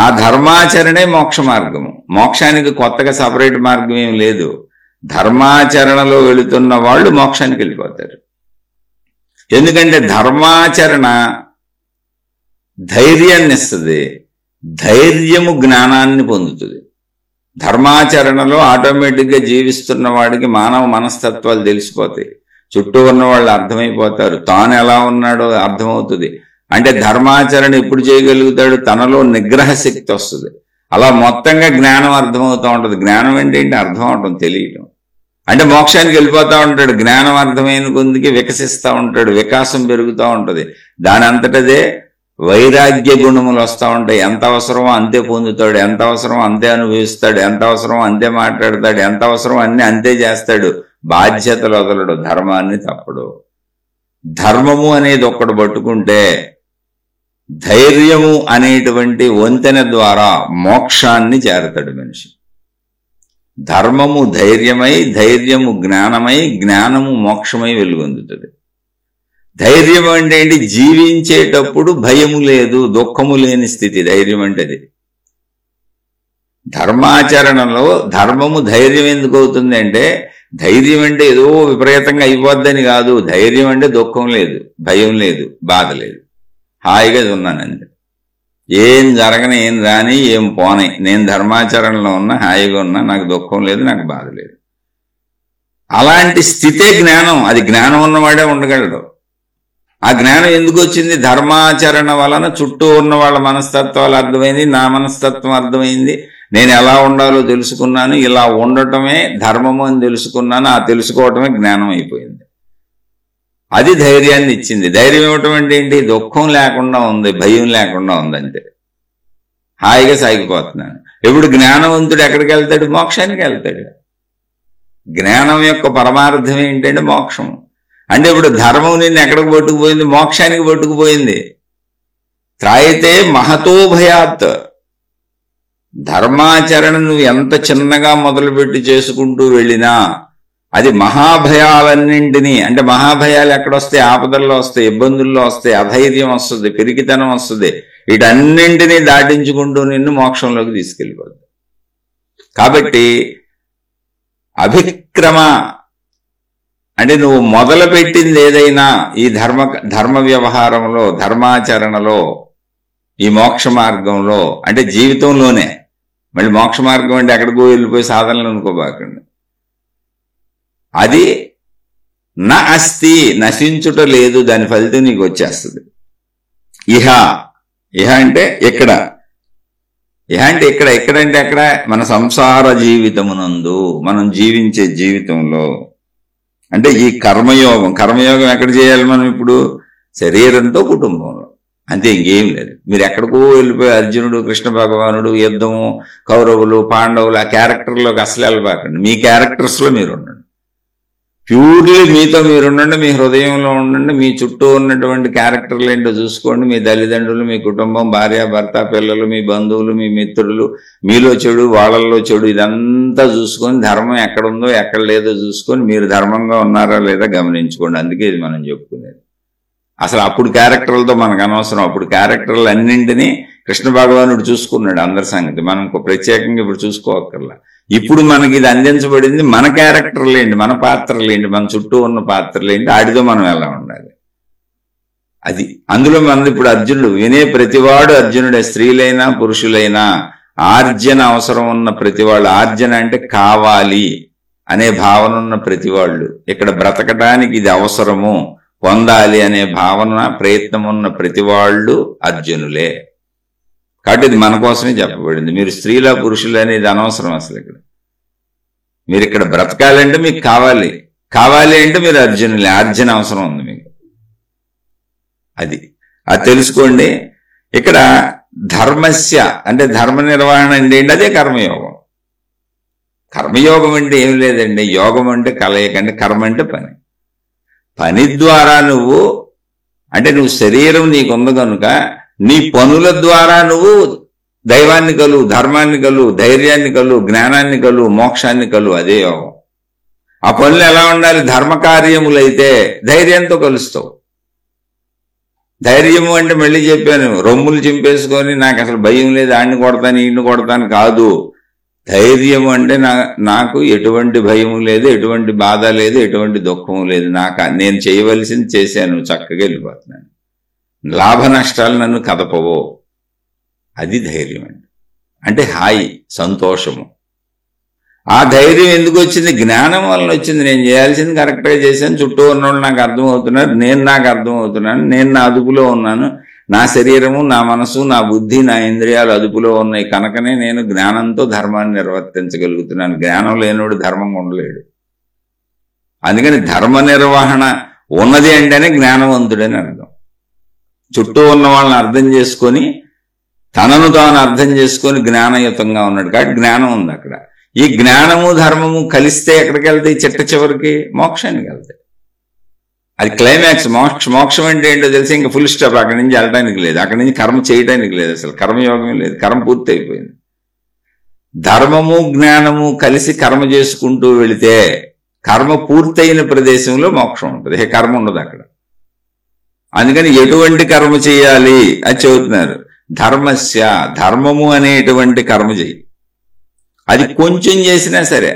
ఆ ధర్మాచరణే మోక్ష మార్గము. మోక్షానికి కొత్తగా సపరేట్ మార్గం ఏం లేదు. ధర్మాచరణలో వెళుతున్న వాళ్ళు మోక్షానికి వెళ్ళిపోతారు. ఎందుకంటే ధర్మాచరణ ధైర్యాన్ని ఇస్తుంది, ధైర్యము జ్ఞానాన్ని పొందుతుంది. ధర్మాచరణలో ఆటోమేటిక్గా జీవిస్తున్న వాడికి మానవ మనస్తత్వాలు తెలిసిపోతాయి, చుట్టూ ఉన్న వాళ్ళు అర్థమైపోతారు, తాను ఎలా ఉన్నాడో అర్థమవుతుంది. అంటే ధర్మాచరణ ఎప్పుడు చేయగలుగుతాడు? తనలో నిగ్రహ శక్తి వస్తుంది. అలా మొత్తంగా జ్ఞానం అర్థమవుతూ ఉంటుంది. జ్ఞానం అంటే ఏంటి? అర్థం అవటం, తెలియటం. అంటే మోక్షానికి వెళ్ళిపోతూ ఉంటాడు. జ్ఞానం అర్థమైన కొద్దికి వికసిస్తూ ఉంటాడు, వికాసం పెరుగుతూ ఉంటుంది. దాని అంతటదే వైరాగ్య గుణములు వస్తూ ఉంటాయి. ఎంత అవసరమో అంతే పొందుతాడు, ఎంత అవసరమో అంతే అనుభవిస్తాడు, ఎంత అవసరమో అంతే మాట్లాడతాడు, ఎంత అవసరమో అన్ని అంతే చేస్తాడు. బాధ్యతలు వదలడు, ధర్మాన్ని తప్పడు. ధర్మము అనేది ఒక్కడు పట్టుకుంటే ధైర్యము అనేటువంటి వంతెన ద్వారా మోక్షాన్ని చేరతాడు మనిషి. ధర్మము ధైర్యమై, ధైర్యము జ్ఞానమై, జ్ఞానము మోక్షమై వెలుగొందుతుంది. ధైర్యం అంటే ఏంటి? జీవించేటప్పుడు భయము లేదు, దుఃఖము లేని స్థితి ధైర్యం అంటే. ధర్మాచరణలో ధర్మము ధైర్యం ఎందుకు అవుతుంది అంటే, ధైర్యం అంటే ఏదో విపరీతంగా అయిపోద్దని కాదు. ధైర్యం అంటే దుఃఖం లేదు, భయం లేదు, బాధ లేదు, హాయిగా ఉన్నానండి. ఏం జరగని, ఏం రాని, ఏం పోని, నేను ధర్మాచరణలో ఉన్నా, హాయిగా ఉన్నా, నాకు దుఃఖం లేదు, నాకు బాధ లేదు. అలాంటి స్థితే జ్ఞానం. అది జ్ఞానం ఉన్నవాడే ఉండగలడు. ఆ జ్ఞానం ఎందుకు వచ్చింది? ధర్మాచరణ వలన చుట్టూ ఉన్న వాళ్ళ మనస్తత్వాలు అర్థమైంది, నా మనస్తత్వం అర్థమైంది, నేను ఎలా ఉండాలో తెలుసుకున్నాను. ఇలా ఉండటమే ధర్మము అని తెలుసుకున్నాను. ఆ తెలుసుకోవటమే జ్ఞానం అయిపోయింది. అది ధైర్యాన్ని ఇచ్చింది. ధైర్యం ఇవ్వటం అంటే ఏంటి? దుఃఖం లేకుండా ఉంది, భయం లేకుండా ఉందంటే హాయిగా సాగిపోతున్నాను. ఇప్పుడు జ్ఞానవంతుడు ఎక్కడికి వెళ్తాడు? మోక్షానికి వెళ్తాడు. జ్ఞానం యొక్క పరమార్థం ఏంటంటే మోక్షం. అంటే ఇప్పుడు ధర్మం నిన్ను ఎక్కడికి పట్టుకుపోయింది? మోక్షానికి పట్టుకుపోయింది. త్రాయితే మహతో భయాత్. ధర్మాచరణ నువ్వు ఎంత చిన్నగా మొదలుపెట్టి చేసుకుంటూ వెళ్ళినా అది మహాభయాలన్నింటినీ, అంటే మహాభయాలు ఎక్కడొస్తాయి? ఆపదల్లో వస్తాయి, ఇబ్బందుల్లో వస్తాయి, అధైర్యం వస్తుంది, పిరికితనం వస్తుంది. వీటన్నింటినీ దాటించుకుంటూ నిన్ను మోక్షంలోకి తీసుకెళ్ళిపోతుంది. కాబట్టి అభిక్రమ అంటే నువ్వు మొదలుపెట్టింది ఏదైనా ఈ ధర్మ వ్యవహారంలో, ధర్మాచరణలో, ఈ మోక్ష మార్గంలో, అంటే జీవితంలోనే. మళ్ళీ మోక్ష మార్గం అంటే ఎక్కడికో వెళ్ళిపోయి సాధనలు అనుకోబాకండి. అది నా అస్తి, నశించుట లేదు, దాని ఫలితం నీకు వచ్చేస్తుంది. ఇహ అంటే ఎక్కడ? ఇహ అంటే ఎక్కడ? ఎక్కడంటే అక్కడ మన సంసార జీవితమునందు, మనం జీవించే జీవితంలో. అంటే ఈ కర్మయోగం ఎక్కడ చేయాలి మనం? ఇప్పుడు శరీరంతో, కుటుంబంలో, అంతే, ఇంకేం లేదు. మీరు ఎక్కడికో వెళ్ళిపోయి అర్జునుడు, కృష్ణ భగవానుడు, యుద్ధము, కౌరవులు, పాండవులు, ఆ క్యారెక్టర్లోకి అసలు వెళ్ళబాకండి. మీ క్యారెక్టర్స్లో మీరు ఉండండి. ప్యూర్లీ మీతో మీరు ఉండండి, మీ హృదయంలో ఉండండి. మీ చుట్టూ ఉన్నటువంటి క్యారెక్టర్లు ఏంటో చూసుకోండి. మీ తల్లిదండ్రులు, మీ కుటుంబం, భార్య, భర్త, పిల్లలు, మీ బంధువులు, మీ మిత్రులు, మీలో చెడు, వాళ్ళల్లో చెడు, ఇదంతా చూసుకొని ధర్మం ఎక్కడుందో ఎక్కడ లేదో చూసుకొని మీరు ధర్మంగా ఉన్నారా లేదా గమనించుకోండి. అందుకే ఇది మనం చెప్పుకునేది. అసలు అప్పుడు క్యారెక్టర్లతో మనకు అనవసరం. అప్పుడు క్యారెక్టర్లు అన్నింటినీ కృష్ణ భగవానుడు చూసుకున్నాడు, అందరి సంగతి. మనం ప్రత్యేకంగా ఇప్పుడు చూసుకోవక్కర్లా. ఇప్పుడు మనకి ఇది అందించబడింది. మన క్యారెక్టర్లేంటి, మన పాత్రలేంటి, మన చుట్టూ ఉన్న పాత్రలేంటి, ఆడితో మనం ఎలా ఉండాలి, అది. అందులో మనది ఇప్పుడు అర్జునుడు వినే ప్రతివాడు అర్జునుడే. స్త్రీలైనా పురుషులైనా ఆర్జన అవసరం ఉన్న ప్రతివాళ్ళు, ఆర్జన అంటే కావాలి అనే భావన ఉన్న ప్రతివాళ్ళు, ఇక్కడ బ్రతకడానికి ఇది అవసరము, పొందాలి అనే భావన, ప్రయత్నం ఉన్న ప్రతివాళ్ళు అర్జునులే. కాబట్టి ఇది మన కోసమే చెప్పబడింది. మీరు స్త్రీల పురుషులు అనేది అనవసరం అసలు. ఇక్కడ మీరు ఇక్కడ బ్రతకాలంటే మీకు కావాలి అంటే మీరు అర్జునులే. ఆర్జన అవసరం ఉంది మీకు, అది తెలుసుకోండి. ఇక్కడ ధర్మస్య అంటే ధర్మ నిర్వహణ అంటే ఏంటి? అదే కర్మయోగం. కర్మయోగం అంటే ఏం లేదండి, యోగం అంటే కలయిక, అంటే కర్మ అంటే పని. పని ద్వారా నువ్వు అంటే నువ్వు శరీరం నీకుంది కనుక నీ పనుల ద్వారా నువ్వు దైవాన్ని కలువు, ధర్మాన్ని కలువు, ధైర్యాన్ని కలువు, జ్ఞానాన్ని కలువు, మోక్షాన్ని కలువు. అదే యోగం. ఆ పనులు ఎలా ఉండాలి? ధర్మకార్యములైతే ధైర్యంతో కలుస్తావు. ధైర్యము అంటే మళ్ళీ చెప్పాను, రొమ్ములు చింపేసుకొని నాకు అసలు భయం లేదు, ఆడిని కొడతాను ఈయన్ని కొడతాను కాదు. ధైర్యం అంటే నాకు ఎటువంటి భయము లేదు, ఎటువంటి బాధ లేదు, ఎటువంటి దుఃఖము లేదు. నేను చేయవలసింది చేశాను, చక్కగా వెళ్ళిపోతున్నాను. లాభ నష్టాలు నన్ను కదపవో. అది ధైర్యం అంటే హాయి, సంతోషము. ఆ ధైర్యం ఎందుకు వచ్చింది? జ్ఞానం వల్ల వచ్చింది. నేను చేయాల్సింది కరెక్ట్గా చేశాను, చుట్టూ ఉన్నోళ్ళు నాకు అర్థమవుతున్నారు, నేను నాకు అర్థమవుతున్నాను, నేను నా అదుపులో ఉన్నాను, నా శరీరము, నా మనసు, నా బుద్ధి, నా ఇంద్రియాలు అదుపులో ఉన్నాయి కనుకనే నేను జ్ఞానంతో ధర్మాన్ని నిర్వర్తించగలుగుతున్నాను. జ్ఞానం లేనోడు ధర్మంగా ఉండలేడు. అందుకని ధర్మ నిర్వహణ ఉన్నది అంటేనే జ్ఞానవంతుడని అర్థం. చుట్టూ ఉన్న వాళ్ళని అర్థం చేసుకొని తనను తాను అర్థం చేసుకొని జ్ఞానయుతంగా ఉన్నాడు కాబట్టి జ్ఞానం ఉంది అక్కడ. ఈ జ్ఞానము ధర్మము కలిస్తే ఎక్కడికి వెళ్తాయి? చిట్ట చివరికి మోక్షానికి వెళ్తాయి. అది క్లైమాక్స్. మోక్షం అంటే ఏంటో తెలిసి ఇంకా ఫుల్ స్టాప్. అక్కడి నుంచి వెళ్ళడానికి లేదు, అక్కడి నుంచి కర్మ చేయడానికి లేదు, అసలు కర్మయోగమే లేదు, కర్మ పూర్తి అయిపోయింది. ధర్మము జ్ఞానము కలిసి కర్మ చేసుకుంటూ వెళితే కర్మ పూర్తయిన ప్రదేశంలో మోక్షం ఉంటుంది, కర్మ ఉండదు అక్కడ. అందుకని ఎటువంటి కర్మ చేయాలి అని చెబుతున్నారు. ధర్మస్య, ధర్మము అనేటువంటి కర్మ చెయ్యి. అది కొంచెం చేసినా సరే,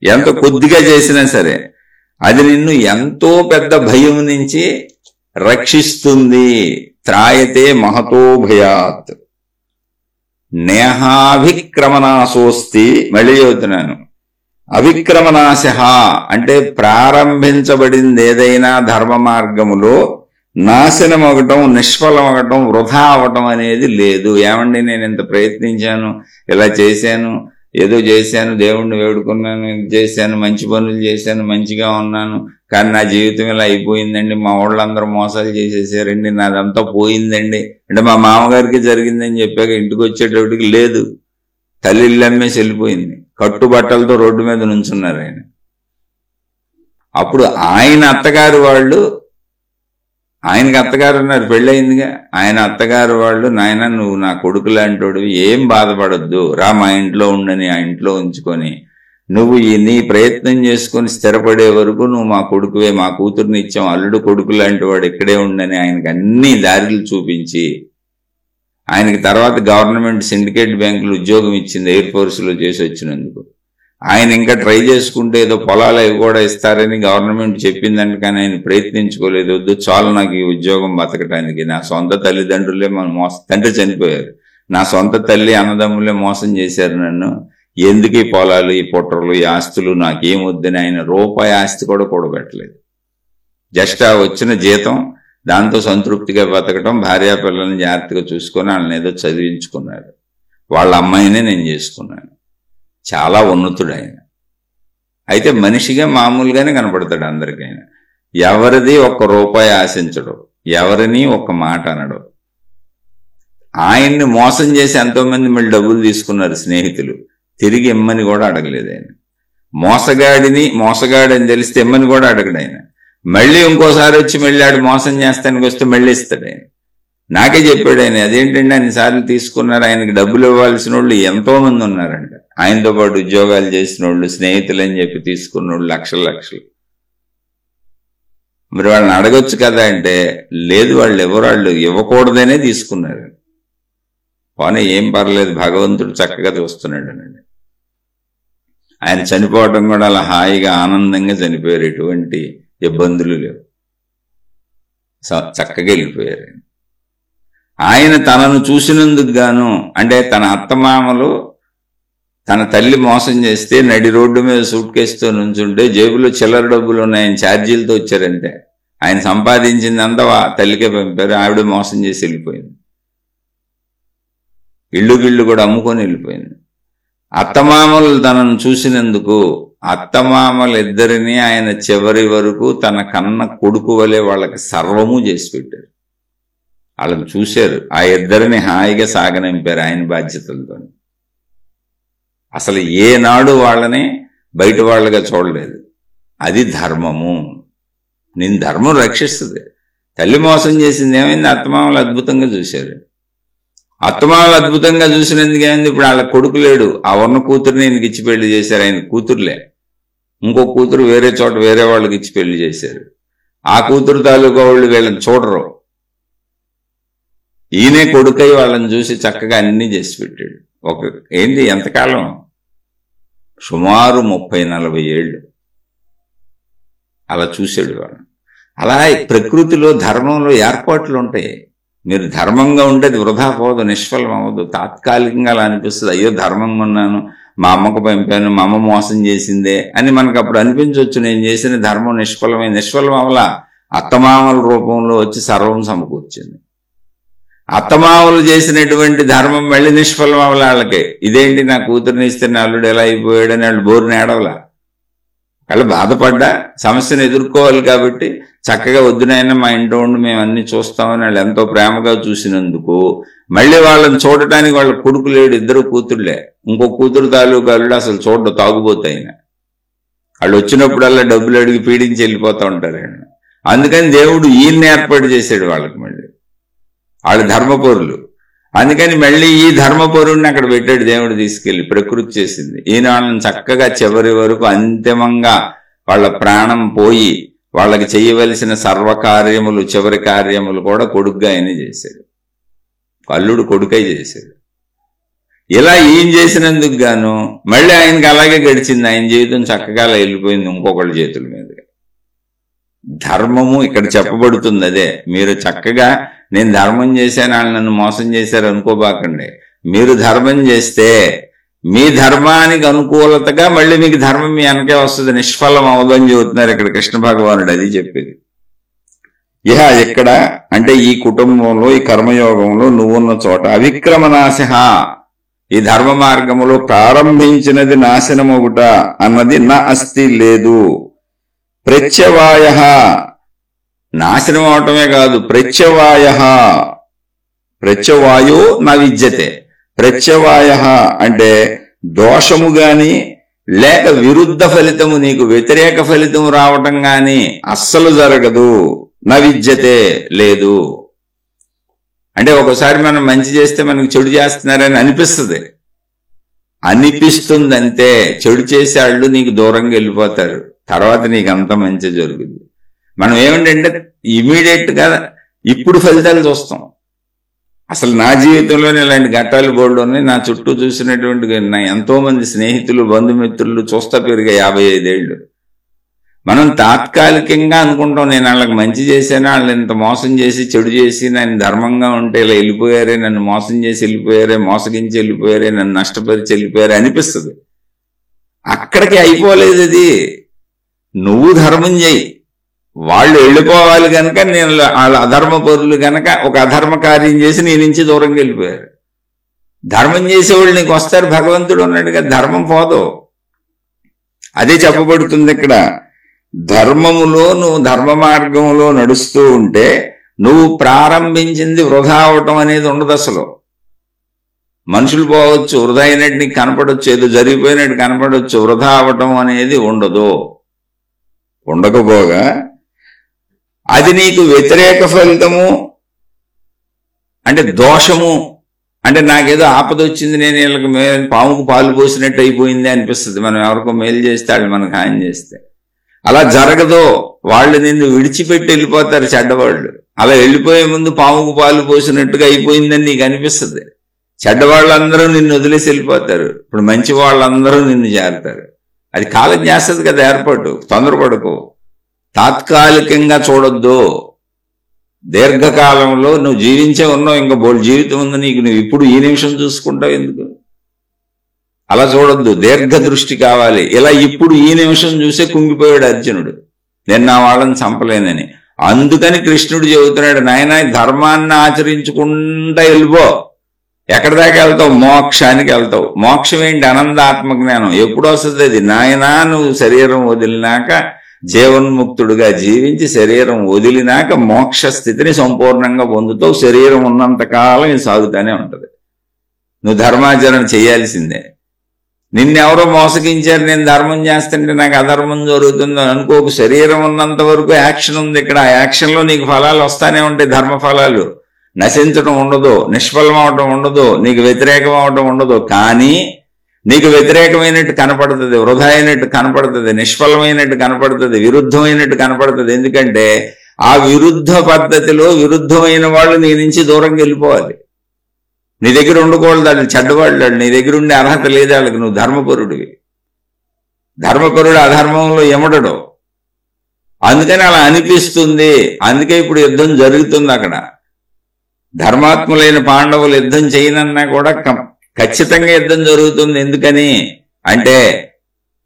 ఎంత కొద్దిగా చేసినా సరే, అది నిన్ను ఎంతో పెద్ద భయం నుంచి రక్షిస్తుంది. త్రాయతే మహతో భయాత్ నేహాభిక్రమనాశోస్తి. మళ్ళీ చెబుతున్నాను, అవిక్రమనాశ అంటే ప్రారంభించబడింది ఏదైనా ధర్మ మార్గములో నాశనం అవటం, నిష్ఫలం అవటం, వృధా అవటం అనేది లేదు. ఏమండి నేను ఇంత ప్రయత్నించాను, ఇలా చేశాను, ఏదో చేశాను, దేవుణ్ణి వేడుకున్నాను, ఇది చేశాను, మంచి పనులు చేశాను, మంచిగా ఉన్నాను, కానీ నా జీవితం ఇలా అయిపోయిందండి, మా వాళ్ళందరూ మోసాలు చేసేసారండి, నాదంతా పోయిందండి అంటే మా మామగారికి జరిగిందని చెప్పాక ఇంటికి వచ్చేటప్పటికి లేదు, తల్లి ఇల్లు అమ్మేసి వెళ్ళిపోయింది, కట్టుబట్టలతో రోడ్డు మీద నుంచున్నారు ఆయన. అప్పుడు ఆయన అత్తగారు వాళ్ళు, ఆయనకి అత్తగారు ఉన్నారు, పెళ్ళయిందిగా, ఆయన అత్తగారు వాళ్ళు, నాయన నువ్వు నా కొడుకు లాంటోడు, ఏం బాధపడొద్దు, రా మా ఇంట్లో ఉండని ఆ ఇంట్లో ఉంచుకొని నువ్వు నీ ప్రయత్నం చేసుకొని స్థిరపడే వరకు నువ్వు మా కొడుకువే, మా కూతుర్ని ఇచ్చాం, అల్లుడు కొడుకు లాంటి వాడు ఇక్కడే ఉండని ఆయనకి అన్ని దారులు చూపించి, ఆయనకి తర్వాత గవర్నమెంట్ సిండికేట్ బ్యాంకులు ఉద్యోగం ఇచ్చింది ఎయిర్ ఫోర్స్లో చేసి వచ్చినందుకు. ఆయన ఇంకా ట్రై చేసుకుంటే ఏదో పొలాలు అవి కూడా ఇస్తారని గవర్నమెంట్ చెప్పిందంటే కానీ ఆయన ప్రయత్నించుకోలేదు. వద్దు చాలు నాకు ఈ ఉద్యోగం బతకటానికి, నా సొంత తల్లిదండ్రులే తండ్రి చనిపోయారు, నా సొంత తల్లి అన్నదమ్ములే మోసం చేశారు నన్ను, ఎందుకు ఈ పొలాలు, ఈ పుట్రలు, ఈ ఆస్తులు నాకేం వద్దని ఆయన రూపాయి ఆస్తి కూడా కూడబెట్టలేదు. జస్ట్ ఆ వచ్చిన జీతం దాంతో సంతృప్తిగా బతకటం, భార్యాపిల్లల్ని జాగ్రత్తగా చూసుకొని వాళ్ళని ఏదో చదివించుకున్నారు. వాళ్ళ అమ్మాయినే నేను చేసుకున్నాను. చాలా ఉన్నతుడు ఆయన. అయితే మనిషిగా మామూలుగానే కనపడతాడు అందరికైనా. ఎవరిది ఒక్క రూపాయి ఆశించడు, ఎవరిని ఒక్క మాట అనడు. ఆయన్ని మోసం చేసి ఎంతోమంది మళ్ళీ డబ్బులు తీసుకున్నారు స్నేహితులు, తిరిగి ఇమ్మని కూడా అడగలేదు ఆయన. మోసగాడని తెలిస్తే ఇమ్మని కూడా అడగడు ఆయన. మళ్ళీ ఇంకోసారి వచ్చి మళ్ళీ ఆడు మోసం చేస్తానికి వస్తే మళ్ళీ ఇస్తాడు ఆయన. నాకే చెప్పాడు ఆయన, అదేంటంటే అన్నిసార్లు తీసుకున్నారు, ఆయనకి డబ్బులు ఇవ్వాల్సిన వాళ్ళు ఎంతో మంది ఉన్నారంట, ఆయనతో పాటు ఉద్యోగాలు చేసిన వాళ్ళు, స్నేహితులు అని చెప్పి తీసుకున్న వాళ్ళు లక్షలు. మరి వాళ్ళని అడగొచ్చు కదా అంటే లేదు, వాళ్ళు ఇవ్వకూడదనే తీసుకున్నారు. పోనీ ఏం పర్లేదు, భగవంతుడు చక్కగా చూస్తున్నాడు అనండి. ఆయన చనిపోవటం కూడా అలా హాయిగా ఆనందంగా చనిపోయారు, ఎటువంటి ఇబ్బందులు లేవు, చక్కగా వెళ్ళిపోయారు. ఆయన తనను చూసినందుకు గాను, అంటే తన అత్తమామలు తన తల్లి మోసం చేస్తే నడి రోడ్డు మీద సూట్ కేసుతో నుంచుంటే జేబులో చిల్లర డబ్బులు ఉన్నాయని ఛార్జీలతో వచ్చారంటే ఆయన సంపాదించిందంతా తల్లికే పంపారు, ఆవిడ మోసం చేసి వెళ్ళిపోయింది, ఇల్లు కూడా అమ్ముకొని వెళ్ళిపోయింది. అత్తమామలు తనను చూసినందుకు అత్తమామలిద్దరినీ ఆయన చివరి వరకు తన కన్న కొడుకు వలె వాళ్ళకి సర్వము చేసి పెట్టారు. వాళ్ళని చూశారు. ఆ ఇద్దరిని హాయిగా సాగనంపారు ఆయన బాధ్యతలతో. అసలు ఏనాడు వాళ్ళని బయట వాళ్ళగా చూడలేదు. అది ధర్మము. నేను ధర్మం రక్షిస్తుంది. తల్లి మోసం చేసింది ఏమైంది? అత్తమామలు అద్భుతంగా చూశారు. అత్తమామలు అద్భుతంగా చూసినందుకు ఏమైంది? ఇప్పుడు వాళ్ళ కొడుకు లేడు. ఆ ఉన్న కూతురుని ఈయనకి ఇచ్చి పెళ్లి చేశారు. ఆయన కూతురులే, ఇంకో కూతురు వేరే చోట వేరే వాళ్ళకి ఇచ్చి పెళ్లి చేశారు. ఆ కూతురు తాలూకా వాళ్ళు వీళ్ళని చూడరు. ఈయనే కొడుకై వాళ్ళని చూసి చక్కగా అన్ని చేసి పెట్టాడు. ఏంటి ఎంతకాలం? సుమారు 30-40 ఏళ్ళు అలా చూశాడు వాళ్ళని. అలా ప్రకృతిలో ధర్మంలో ఏర్పాట్లు ఉంటాయి. మీరు ధర్మంగా ఉంటే అది వృధా పోదు, నిష్ఫలం అవ్వదు. తాత్కాలికంగా అలా అనిపిస్తుంది, అయ్యో ధర్మంగా ఉన్నాను, మా అమ్మకు పంపాను, మా అమ్మ మోసం చేసిందే అని మనకు అప్పుడు అనిపించవచ్చు. నేను చేసిన ధర్మం నిష్ఫలం అవలా. అత్తమామల రూపంలో వచ్చి సర్వం సమకూర్చింది. అత్తమామలు చేసినటువంటి ధర్మం మళ్ళీ నిష్ఫలం అవలా వాళ్ళకి. ఇదేంటి నా కూతురుని ఇస్తే నా అల్లుడు ఎలా అయిపోయాడని వాళ్ళు బోరుని ఏడవలా. వాళ్ళు బాధపడ్డా సమస్యను ఎదుర్కోవాలి కాబట్టి చక్కగా వద్దునైనా మా ఇంట్లో ఉండి మేము అన్ని చూస్తామని వాళ్ళు ఎంతో ప్రేమగా చూసినందుకు మళ్ళీ వాళ్ళని చూడటానికి వాళ్ళ కొడుకు లేడు, ఇద్దరు కూతురులే. ఇంకో కూతురు తాలూకా అల్లుడు అసలు చూడ తాగుబోతాయిన. వాళ్ళు వచ్చినప్పుడల్లా డబ్బులు అడిగి పీడించి వెళ్ళిపోతూ ఉంటారు. అందుకని దేవుడు ఈయన్ని ఏర్పాటు చేశాడు వాళ్ళకి. మళ్ళీ వాళ్ళు ధర్మపౌరులు. అందుకని మళ్ళీ ఈ ధర్మపౌరుడిని అక్కడ పెట్టాడు దేవుడు తీసుకెళ్లి. ప్రకృతి చేసింది. ఈయన వాళ్ళని చక్కగా చివరి వరకు అంతిమంగా వాళ్ళ ప్రాణం పోయి వాళ్ళకి చేయవలసిన సర్వకార్యములు, చివరి కార్యములు కూడా కొడుకుగా ఆయన చేశాడు. అల్లుడు కొడుకై చేశాడు. ఇలా ఈయన చేసినందుకు గాను మళ్ళీ ఆయనకి అలాగే గడిచింది. ఆయన జీవితం చక్కగా అలా వెళ్ళిపోయింది ఇంకొకళ్ళ చేతుల మీదుగా. ధర్మము ఇక్కడ చెప్పబడుతుంది అదే. మీరు చక్కగా నేను ధర్మం చేశాను, వాళ్ళు నన్ను మోసం చేశారు అనుకోబాకండి. మీరు ధర్మం చేస్తే మీ ధర్మానికి అనుకూలతగా మళ్ళీ మీకు ధర్మం మీ వెనకే వస్తుంది, నిష్ఫలం అవదని చెబుతున్నారు ఇక్కడ కృష్ణ భగవానుడు. అది చెప్పేది. ఇక్కడ అంటే ఈ కుటుంబంలో, ఈ కర్మయోగంలో నువ్వున్న చోట అవిక్రమనాశ, ఈ ధర్మ మార్గములో ప్రారంభించినది నాశనమొగుట అన్నది నా అస్తి లేదు. ప్రత్యవాయ, నాశనం అవటమే కాదు, ప్రత్యవాయో నా విద్యతే. ప్రత్యవాయ అంటే దోషము గాని లేక విరుద్ధ ఫలితము, నీకు వ్యతిరేక ఫలితము రావటం గాని అస్సలు జరగదు. నా విద్యతే లేదు. అంటే ఒకసారి మనం మంచి చేస్తే మనకు చెడు చేస్తున్నారని అనిపిస్తుందంటే చెడు చేసేవాళ్ళు నీకు దూరంగా వెళ్ళిపోతారు. తర్వాత నీకు అంత మంచి జరుగుతుంది. మనం ఏమిటంటే ఇమీడియట్ గా ఇప్పుడు ఫలితాలు చూస్తాం. అసలు నా జీవితంలోనే ఇలాంటి ఘట్టాలు బోర్డు ఉన్నాయి. నా చుట్టూ చూసినటువంటి నా ఎంతో మంది స్నేహితులు, బంధుమిత్రులు చూస్తా పెరిగా 55 ఏళ్ళు. మనం తాత్కాలికంగా అనుకుంటాం నేను వాళ్ళకి మంచి చేశాను, వాళ్ళు ఇంత మోసం చేసి చెడు చేసి నేను ధర్మంగా ఉంటే ఇలా వెళ్ళిపోయారే, నన్ను మోసం చేసి వెళ్ళిపోయారే, మోసగించి వెళ్ళిపోయారే, నన్ను నష్టపరిచి వెళ్ళిపోయారే అనిపిస్తుంది. అక్కడికి అయిపోలేదు అది. నువ్వు ధర్మం చేయి, వాళ్ళు వెళ్ళిపోవాలి కనుక నేను వాళ్ళ అధర్మ పరులు కనుక ఒక అధర్మ కార్యం చేసి నీ నుంచి దూరంగా వెళ్ళిపోయారు. ధర్మం చేసేవాళ్ళు నీకు వస్తారు. భగవంతుడు ఉన్నాడుగా, ధర్మం పోదు. అదే చెప్పబడుతుంది ఇక్కడ. ధర్మములో నువ్వు ధర్మ మార్గంలో నడుస్తూ ఉంటే నువ్వు ప్రారంభించింది వృధా అవటం అనేది ఉండదు. అసలు మనుషులు పోవచ్చు, వృధా అయినట్టు నీకు కనపడవచ్చు, ఏదో జరిగిపోయినట్టు కనపడవచ్చు, వృధా అవటం అనేది ఉండదు. ఉండకపోగా అది నీకు వ్యతిరేక ఫలితము అంటే దోషము, అంటే నాకేదో ఆపద వచ్చింది, నేను వీళ్ళకి పాముకు పాలు పోసినట్టు అయిపోయింది అనిపిస్తుంది. మనం ఎవరికో మేలు చేస్తే వాళ్ళు మనకు హాని చేస్తే. అలా జరగదు. వాళ్ళు నిన్ను విడిచిపెట్టి వెళ్ళిపోతారు చెడ్డవాళ్ళు. అలా వెళ్ళిపోయే ముందు పాముకు పాలు పోసినట్టుగా అయిపోయిందని నీకు అనిపిస్తుంది. చెడ్డవాళ్ళందరూ నిన్ను వదిలేసి వెళ్ళిపోతారు. ఇప్పుడు మంచి వాళ్ళందరూ నిన్ను చేరుతారు. అది కాలం చేస్తుంది కదా ఏర్పాటు. తొందరపడకు. తాత్కాలికంగా చూడొద్దు. దీర్ఘకాలంలో నువ్వు జీవించే ఉన్నావు, ఇంకా బోల్డ్ జీవితం ఉంది నీకు. నువ్వు ఇప్పుడు ఈ నిమిషం చూసుకుంటావు ఎందుకు? అలా చూడొద్దు. దీర్ఘ దృష్టి కావాలి. ఇలా ఇప్పుడు ఈ నిమిషం చూసే కుంగిపోయాడు అర్జునుడు, నేను నా వాళ్ళని చంపలేనని. అందుకని కృష్ణుడు చెబుతున్నాడు, నాయన ధర్మాన్ని ఆచరించుకుంటా వెళ్ళిపో. ఎక్కడి దాకా వెళ్తావు? మోక్షానికి వెళ్తావు. మోక్షం ఏంటి? అనందాత్మ జ్ఞానం. ఎప్పుడు వస్తుంది అది? నాయనా నువ్వు శరీరం వదిలినాక జీవన్ముక్తుడుగా జీవించి శరీరం వదిలినాక మోక్ష స్థితిని సంపూర్ణంగా పొందుతావు. శరీరం ఉన్నంతకాలం ఇది సాగుతూనే ఉంటది. నువ్వు ధర్మాచరణ చేయాల్సిందే. నిన్నెవరో మోసగించారు, నేను ధర్మం చేస్తుంటే నాకు అధర్మం జరుగుతుందో అనుకోకు. శరీరం ఉన్నంత వరకు యాక్షన్ ఉంది ఇక్కడ. ఆ యాక్షన్లో నీకు ఫలాలు వస్తానే ఉంటాయి. ధర్మ ఫలాలు నశించడం ఉండదు, నిష్ఫలం అవటం ఉండదు, నీకు వ్యతిరేకం అవటం ఉండదు. కానీ నీకు వ్యతిరేకమైనట్టు కనపడుతుంది, వృధా అయినట్టు కనపడుతుంది, నిష్ఫలమైనట్టు కనపడుతుంది, విరుద్ధమైనట్టు కనపడుతుంది. ఎందుకంటే ఆ విరుద్ధ పద్ధతిలో విరుద్ధమైన వాళ్ళు నీ నుంచి దూరంగా వెళ్ళిపోవాలి. నీ దగ్గర ఉండకూడదు, వాళ్ళు చెడ్డవాళ్ళు, నీ దగ్గర ఉండే అర్హత లేదు వాళ్ళకి. నువ్వు ధర్మపరుడివి. ధర్మపరుడు అధర్మంలో ఎమడడు. అందుకని అలా అనిపిస్తుంది. అందుకే ఇప్పుడు యుద్ధం జరుగుతుంది అక్కడ. ధర్మాత్ములైన పాండవులు యుద్ధం చేయనన్నా కూడా ఖచ్చితంగా యుద్ధం జరుగుతుంది. ఎందుకని అంటే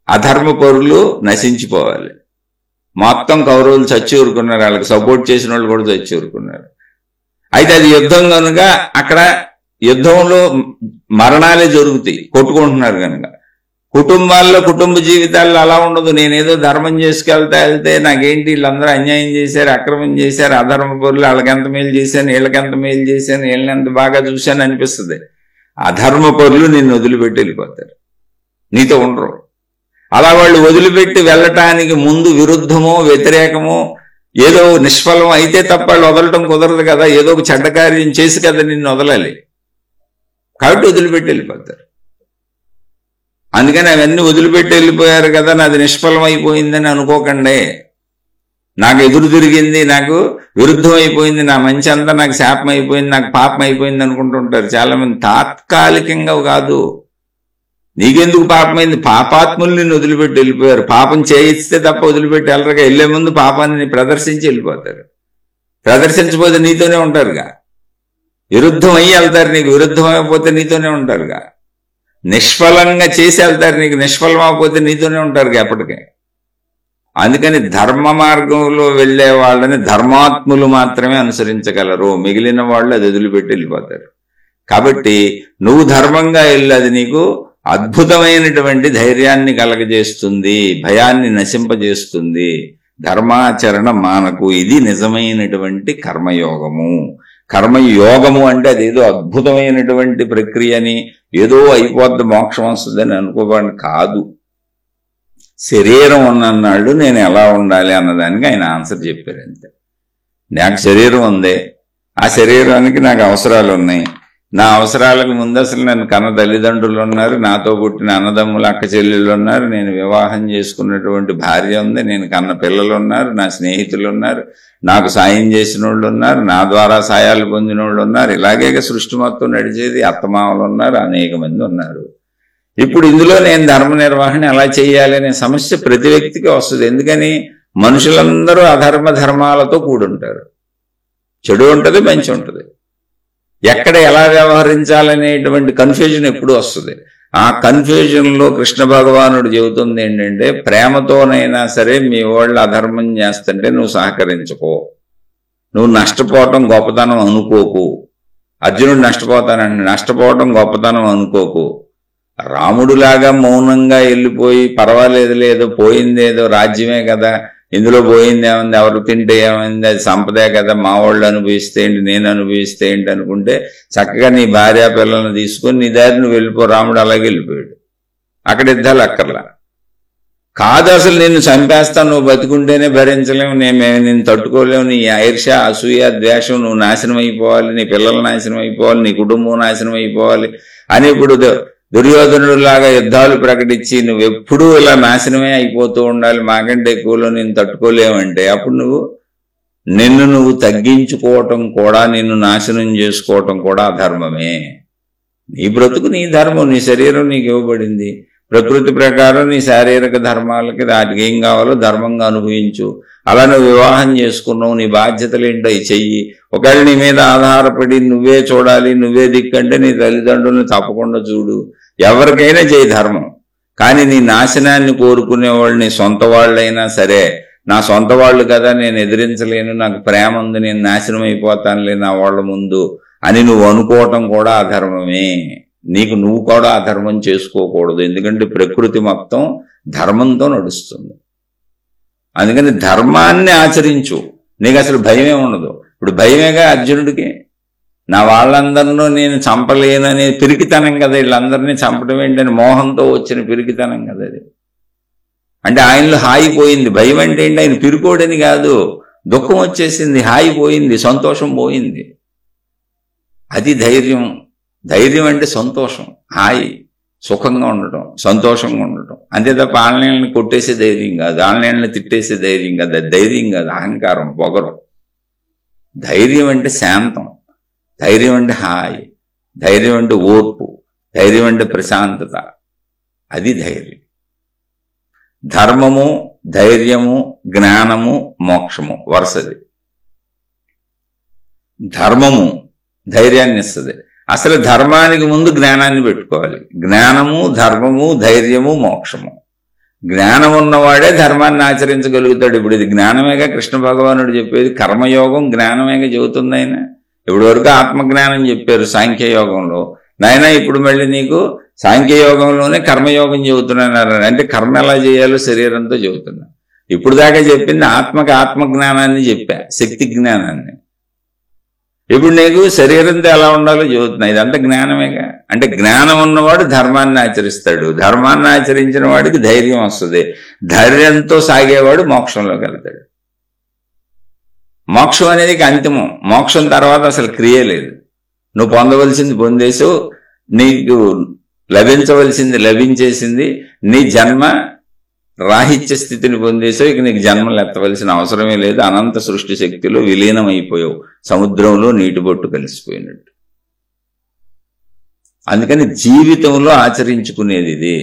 అధర్మపరులు నశించిపోవాలి. మొత్తం కౌరవులు చచ్చి ఊరుకున్నారు, వాళ్ళకి సపోర్ట్ చేసిన వాళ్ళు కూడా చచ్చి ఊరుకున్నారు. అయితే అది యుద్ధం కనుక అక్కడ యుద్ధంలో మరణాలే జరుగుతాయి, కొట్టుకుంటున్నారు కనుక. కుటుంబాల్లో కుటుంబ జీవితాల్లో అలా ఉండదు. నేనేదో ధర్మం వెళ్తే నాకేంటి వీళ్ళందరూ అన్యాయం చేశారు, అక్రమం చేశారు, అధర్మ పరులు, వాళ్ళకి ఎంత మేలు చేశాను, వీళ్ళకి ఎంత మేలు చేశాను, వీళ్ళని ఎంత బాగా చూశాను అనిపిస్తుంది. అధర్మ పరులు నిన్ను వదిలిపెట్టి వెళ్ళిపోతారు, నీతో ఉండరు. అలా వాళ్ళు వదిలిపెట్టి వెళ్ళటానికి ముందు విరుద్ధమో వ్యతిరేకమో ఏదో నిష్ఫలం అయితే తప్ప వాళ్ళు వదలటం కుదరదు కదా. ఏదో ఒక చెడ్డ కార్యం చేసి కదా నిన్ను వదలాలి. కాబట్టి వదిలిపెట్టి వెళ్ళిపోతారు. అందుకని అవన్నీ వదిలిపెట్టి వెళ్ళిపోయారు కదా, నాది నిష్ఫలం అయిపోయిందని అనుకోకండి. నాకు ఎదురు తిరిగింది, నాకు విరుద్ధం అయిపోయింది, నా మంచి అంతా నాకు శాపం అయిపోయింది, నాకు పాపం అయిపోయింది అనుకుంటుంటారు చాలా మంది. తాత్కాలికంగా కాదు. నీకెందుకు పాపమైంది? పాపాత్ములు నిన్ను వదిలిపెట్టి వెళ్ళిపోయారు. పాపం చేయిస్తే తప్ప వదిలిపెట్టి వెళ్ళరుగా. వెళ్లే ముందు పాపాన్ని ప్రదర్శించి వెళ్ళిపోతారు. ప్రదర్శించకపోతే నీతోనే ఉంటారుగా. విరుద్ధం అయ్యి వెళ్తారు, నీకు విరుద్ధం అయిపోతే నీతోనే ఉంటారుగా. నిష్ఫలంగా చేసి వెళ్తారు, నీకు నిష్ఫలం అయిపోతే నీతోనే ఉంటారుగా ఎప్పటికే. అందుకని ధర్మ మార్గంలో వెళ్లే వాళ్ళని ధర్మాత్ములు మాత్రమే అనుసరించగలరు. మిగిలిన వాళ్ళు అది వదిలిపెట్టి వెళ్ళిపోతారు. కాబట్టి నువ్వు ధర్మంగా వెళ్ళి అది నీకు అద్భుతమైనటువంటి ధైర్యాన్ని కలగజేస్తుంది, భయాన్ని నశింపజేస్తుంది. ధర్మాచరణ మానకు. ఇది నిజమైనటువంటి కర్మయోగము. కర్మయోగము అంటే అదేదో అద్భుతమైనటువంటి ప్రక్రియని, ఏదో అయిపోద్ది మోక్షం వస్తుందని అనుకోవడం కాదు. శరీరం ఉన్నన్నాళ్ళు నేను ఎలా ఉండాలి అన్నదానికి ఆయన ఆన్సర్ చెప్పారు. అంతే. నాకు శరీరం ఉంది, ఆ శరీరానికి నాకు అవసరాలు ఉన్నాయి. నా అవసరాలకు ముందు అసలు నన్ను కన్న తల్లిదండ్రులు ఉన్నారు, నాతో పుట్టిన అన్నదమ్ములు అక్క చెల్లెళ్ళు ఉన్నారు, నేను వివాహం చేసుకున్నటువంటి భార్య ఉంది, నేను కన్న పిల్లలు ఉన్నారు, నా స్నేహితులు ఉన్నారు, నాకు సాయం చేసిన వాళ్ళు ఉన్నారు, నా ద్వారా సాయాలు పొందిన వాళ్ళు ఉన్నారు. ఇలాగే సృష్టి మొత్తం నడిచేది. అత్తమామలు ఉన్నారు, అనేక మంది ఉన్నారు. ఇప్పుడు ఇందులో నేను ధర్మ నిర్వహణ ఎలా చేయాలి అనే సమస్య ప్రతి వ్యక్తికి వస్తుంది. ఎందుకని మనుషులందరూ అధర్మ ధర్మాలతో కూడుంటారు. చెడు ఉంటుంది, మంచి ఉంటుంది. ఎక్కడ ఎలా వ్యవహరించాలనేటువంటి కన్ఫ్యూజన్ ఎప్పుడు వస్తుంది. ఆ కన్ఫ్యూజన్లో కృష్ణ భగవానుడు చెబుతుంది ఏంటంటే, ప్రేమతోనైనా సరే మీ వాళ్ళు అధర్మం చేస్తుంటే నువ్వు సహకరించుకో. నువ్వు నష్టపోవటం గొప్పతనం అనుకోకు. అర్జునుడు నష్టపోవటం గొప్పతనం అనుకోకు. రాముడులాగా మౌనంగా వెళ్ళిపోయి పర్వాలేదు, ఏదో పోయిందేదో రాజ్యమే కదా, ఇందులో పోయింది ఏమైంది, ఎవరు తింటే ఏమైంది, అది సంపదే కదా, మా వాళ్ళు అనుభవిస్తే ఏంటి, నేను అనుభవిస్తే ఏంటి అనుకుంటే చక్కగా నీ భార్య పిల్లల్ని తీసుకొని నీ దారి నువ్వు వెళ్ళిపో. రాముడు అలాగే వెళ్ళిపోయాడు. అక్కడ యుద్ధాలు అక్కర్లా. కాదు, అసలు నిన్ను చంపేస్తాను, నువ్వు బతికుంటేనే భరించలేము, నేను తట్టుకోలేము, నీ ఈర్ష్య అసూయ ద్వేషం, నువ్వు నాశనం అయిపోవాలి, నీ పిల్లలు నాశనం అయిపోవాలి, నీ కుటుంబం నాశనం అయిపోవాలి అని ఇప్పుడు దుర్యోధనుడిలాగా యుద్ధాలు ప్రకటించి నువ్వెప్పుడూ ఇలా నాశనమే అయిపోతూ ఉండాలి, మాకంటే ఎక్కువలో నేను తట్టుకోలేమంటే అప్పుడు నిన్ను నువ్వు తగ్గించుకోవటం కూడా, నిన్ను నాశనం చేసుకోవటం కూడా అధర్మమే. నీ బ్రతుకు నీ ధర్మం, నీ శరీరం నీకు ఇవ్వబడింది. ప్రకృతి ప్రకారం నీ శారీరక ధర్మాలకి వాటికి ఏం కావాలో ధర్మంగా అనుభవించు. అలా నువ్వు వివాహం చేసుకున్నావు, నీ బాధ్యతలు ఏంటో చెయ్యి. ఒకవేళ నీ మీద ఆధారపడి నువ్వే చూడాలి, నువ్వే దిక్కంటే నీ తల్లిదండ్రులను తప్పకుండా చూడు. ఎవరికైనా చేయి ధర్మం. కానీ నీ నాశనాన్ని కోరుకునే వాళ్ళు నీ సొంత వాళ్ళైనా సరే, నా సొంత వాళ్ళు కదా, నేను ఎదిరించలేను, నాకు ప్రేమ ఉంది, నేను నాశనం అయిపోతానులే నా వాళ్ళ ముందు అని నువ్వు అనుకోవటం కూడా అధర్మమే. నీకు నువ్వు కూడా అధర్మం చేసుకోకూడదు. ఎందుకంటే ప్రకృతి మొత్తం ధర్మంతో నడుస్తుంది. అందుకని ధర్మాన్ని ఆచరించు, నీకు అసలు భయమే ఉండదు. ఇప్పుడు భయమేగా అర్జునుడికి, నా వాళ్ళందరినూ నేను చంపలేననే పిరికితనం కదా, వీళ్ళందరినీ చంపడం ఏంటని మోహంతో వచ్చిన పిరికితనం కదా అది. అంటే ఆయనలో హాయి పోయింది. భయం అంటే ఏంటి, ఆయన పిరుకోడని కాదు, దుఃఖం వచ్చేసింది, హాయి పోయింది, సంతోషం పోయింది. అది ధైర్యం. ధైర్యం అంటే సంతోషం, హాయి, సుఖంగా ఉండటం, సంతోషంగా ఉండటం. అంతే తప్ప ఆన్లైన్ని కొట్టేసే ధైర్యం కాదు, ఆన్లైన్ని తిట్టేసే ధైర్యం కాదు, అది ధైర్యం కాదు, అహంకారం, పొగరు. ధైర్యం అంటే శాంతం, ధైర్యం అంటే హాయి, ధైర్యం అంటే ఓర్పు, ధైర్యం అంటే ప్రశాంతత. అది ధైర్యం. ధర్మము, ధైర్యము, జ్ఞానము, మోక్షము వరుసది. ధర్మము ధైర్యాన్ని ఇస్తుంది. అసలు ధర్మానికి ముందు జ్ఞానాన్ని పెట్టుకోవాలి. జ్ఞానము, ధర్మము, ధైర్యము, మోక్షము. జ్ఞానం ఉన్నవాడే ధర్మాన్ని ఆచరించగలుగుతాడు. ఇప్పుడు ఇది జ్ఞానమేగా కృష్ణ భగవానుడు చెప్పేది. కర్మయోగం జ్ఞానమేగా చెబుతుంది ఆయన. ఇప్పటి వరకు ఆత్మజ్ఞానం చెప్పారు సాంఖ్యయోగంలో. నాయన ఇప్పుడు మళ్ళీ నీకు సాంఖ్యయోగంలోనే కర్మయోగం చెబుతున్నాను. అంటే కర్మ ఎలా చేయాలో శరీరంతో చెబుతున్నా. ఇప్పుడు దాకా చెప్పింది ఆత్మజ్ఞానాన్ని చెప్పా, శక్తి జ్ఞానాన్ని. ఇప్పుడు నీకు శరీరంతో ఎలా ఉండాలో చెబుతున్నా. ఇదంతా జ్ఞానమేగా. అంటే జ్ఞానం ఉన్నవాడు ధర్మాన్ని ఆచరిస్తాడు, ధర్మాన్ని ఆచరించిన వాడికి ధైర్యం వస్తుంది, ధైర్యంతో సాగేవాడు మోక్షంలోకి వెళ్తాడు. మోక్షం అనేది అంతిమం. మోక్షం తర్వాత అసలు క్రియ లేదు. నువ్వు పొందవలసింది పొందేసావు, నీకు లభించవలసింది లభించేసింది, నీ జన్మ రాహిత్య స్థితిని పొందేసావు, ఇక నీకు జన్మలు ఎత్తవలసిన అవసరమే లేదు. అనంత సృష్టి శక్తిలో విలీనం అయిపోయావు, సముద్రంలో నీటి బొట్టు కలిసిపోయినట్టు. అందుకని జీవితంలో ఆచరించుకునేది ఇది.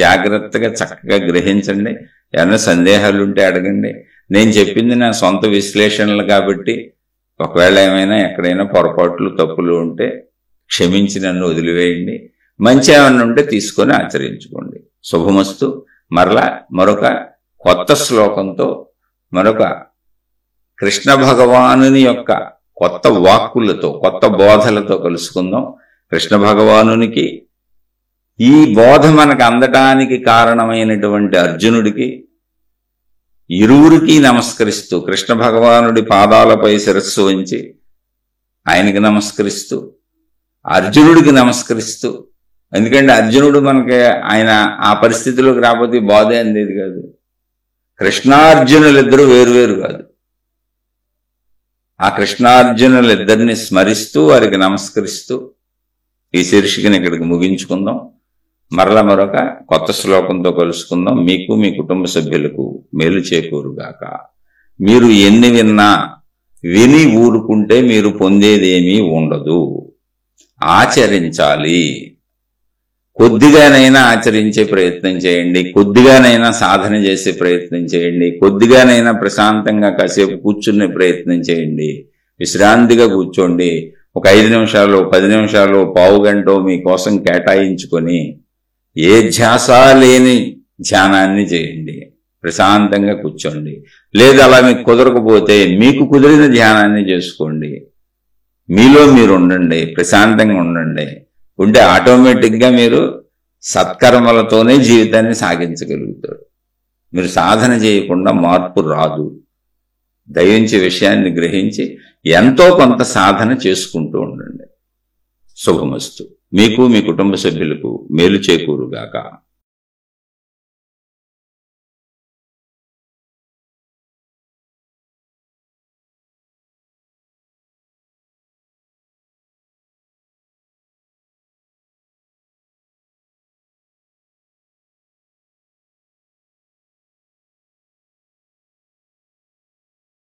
జాగ్రత్తగా చక్కగా గ్రహించండి. ఏమైనా సందేహాలు ఉంటే అడగండి. నేను చెప్పింది నా సొంత విశ్లేషణలు కాబట్టి ఒకవేళ ఏమైనా ఎక్కడైనా పొరపాట్లు తప్పులు ఉంటే క్షమించి నన్ను వదిలివేయండి. మంచి ఏమన్నా ఉంటే తీసుకొని ఆచరించుకోండి. శుభమస్తు. మరలా మరొక కొత్త శ్లోకంతో, మరొక కృష్ణ భగవానుని యొక్క కొత్త వాక్కులతో, కొత్త బోధలతో కలుసుకుందాం. కృష్ణ భగవానునికి ఈ బోధ మనకు అందటానికి కారణమైనటువంటి అర్జునుడికి ఇరువురికి నమస్కరిస్తూ, కృష్ణ భగవానుడి పాదాలపై శిరస్సు వంచి ఆయనకి నమస్కరిస్తూ, అర్జునుడికి నమస్కరిస్తూ. ఎందుకంటే అర్జునుడు మనకి ఆయన ఆ పరిస్థితిలోకి రాకపోతే బాధే అందేది కాదు. కృష్ణార్జునులిద్దరూ వేరువేరు కాదు. ఆ కృష్ణార్జునులిద్దరిని స్మరిస్తూ వారికి నమస్కరిస్తూ ఈ శీర్షికని ఇక్కడికి ముగించుకుందాం. మరలా మరొక కొత్త శ్లోకంతో కలుసుకుందాం. మీకు మీ కుటుంబ సభ్యులకు మేలు చేకూరుగాక. మీరు ఎన్ని విన్నా విని ఊరుకుంటే మీరు పొందేదేమీ ఉండదు. ఆచరించాలి. కొద్దిగానైనా ఆచరించే ప్రయత్నం చేయండి, కొద్దిగానైనా సాధన చేసే ప్రయత్నం చేయండి, కొద్దిగానైనా ప్రశాంతంగా కాసేపు కూర్చునే ప్రయత్నం చేయండి. విశ్రాంతిగా కూర్చోండి. ఒక 5 నిమిషాలు, 10 నిమిషాలు, పావు గంట మీకోసం కేటాయించుకొని ఏ ధ్యాస లేని ధ్యానాన్ని చేయండి. ప్రశాంతంగా కూర్చోండి. లేదు అలా మీకు కుదరకపోతే మీకు కుదిరిన ధ్యానాన్ని చేసుకోండి. మీలో మీరు ఉండండి, ప్రశాంతంగా ఉండండి. ఉంటే ఆటోమేటిక్గా మీరు సత్కర్మలతోనే జీవితాన్ని సాగించగలుగుతారు. మీరు సాధన చేయకుండా మార్పు రాదు. దయించే విషయాన్ని గ్రహించి ఎంతో కొంత సాధన చేసుకుంటూ ఉండండి. శుభమస్తు. మీకు మీ కుటుంబ సభ్యులకు మేలు చేకూరుగాక.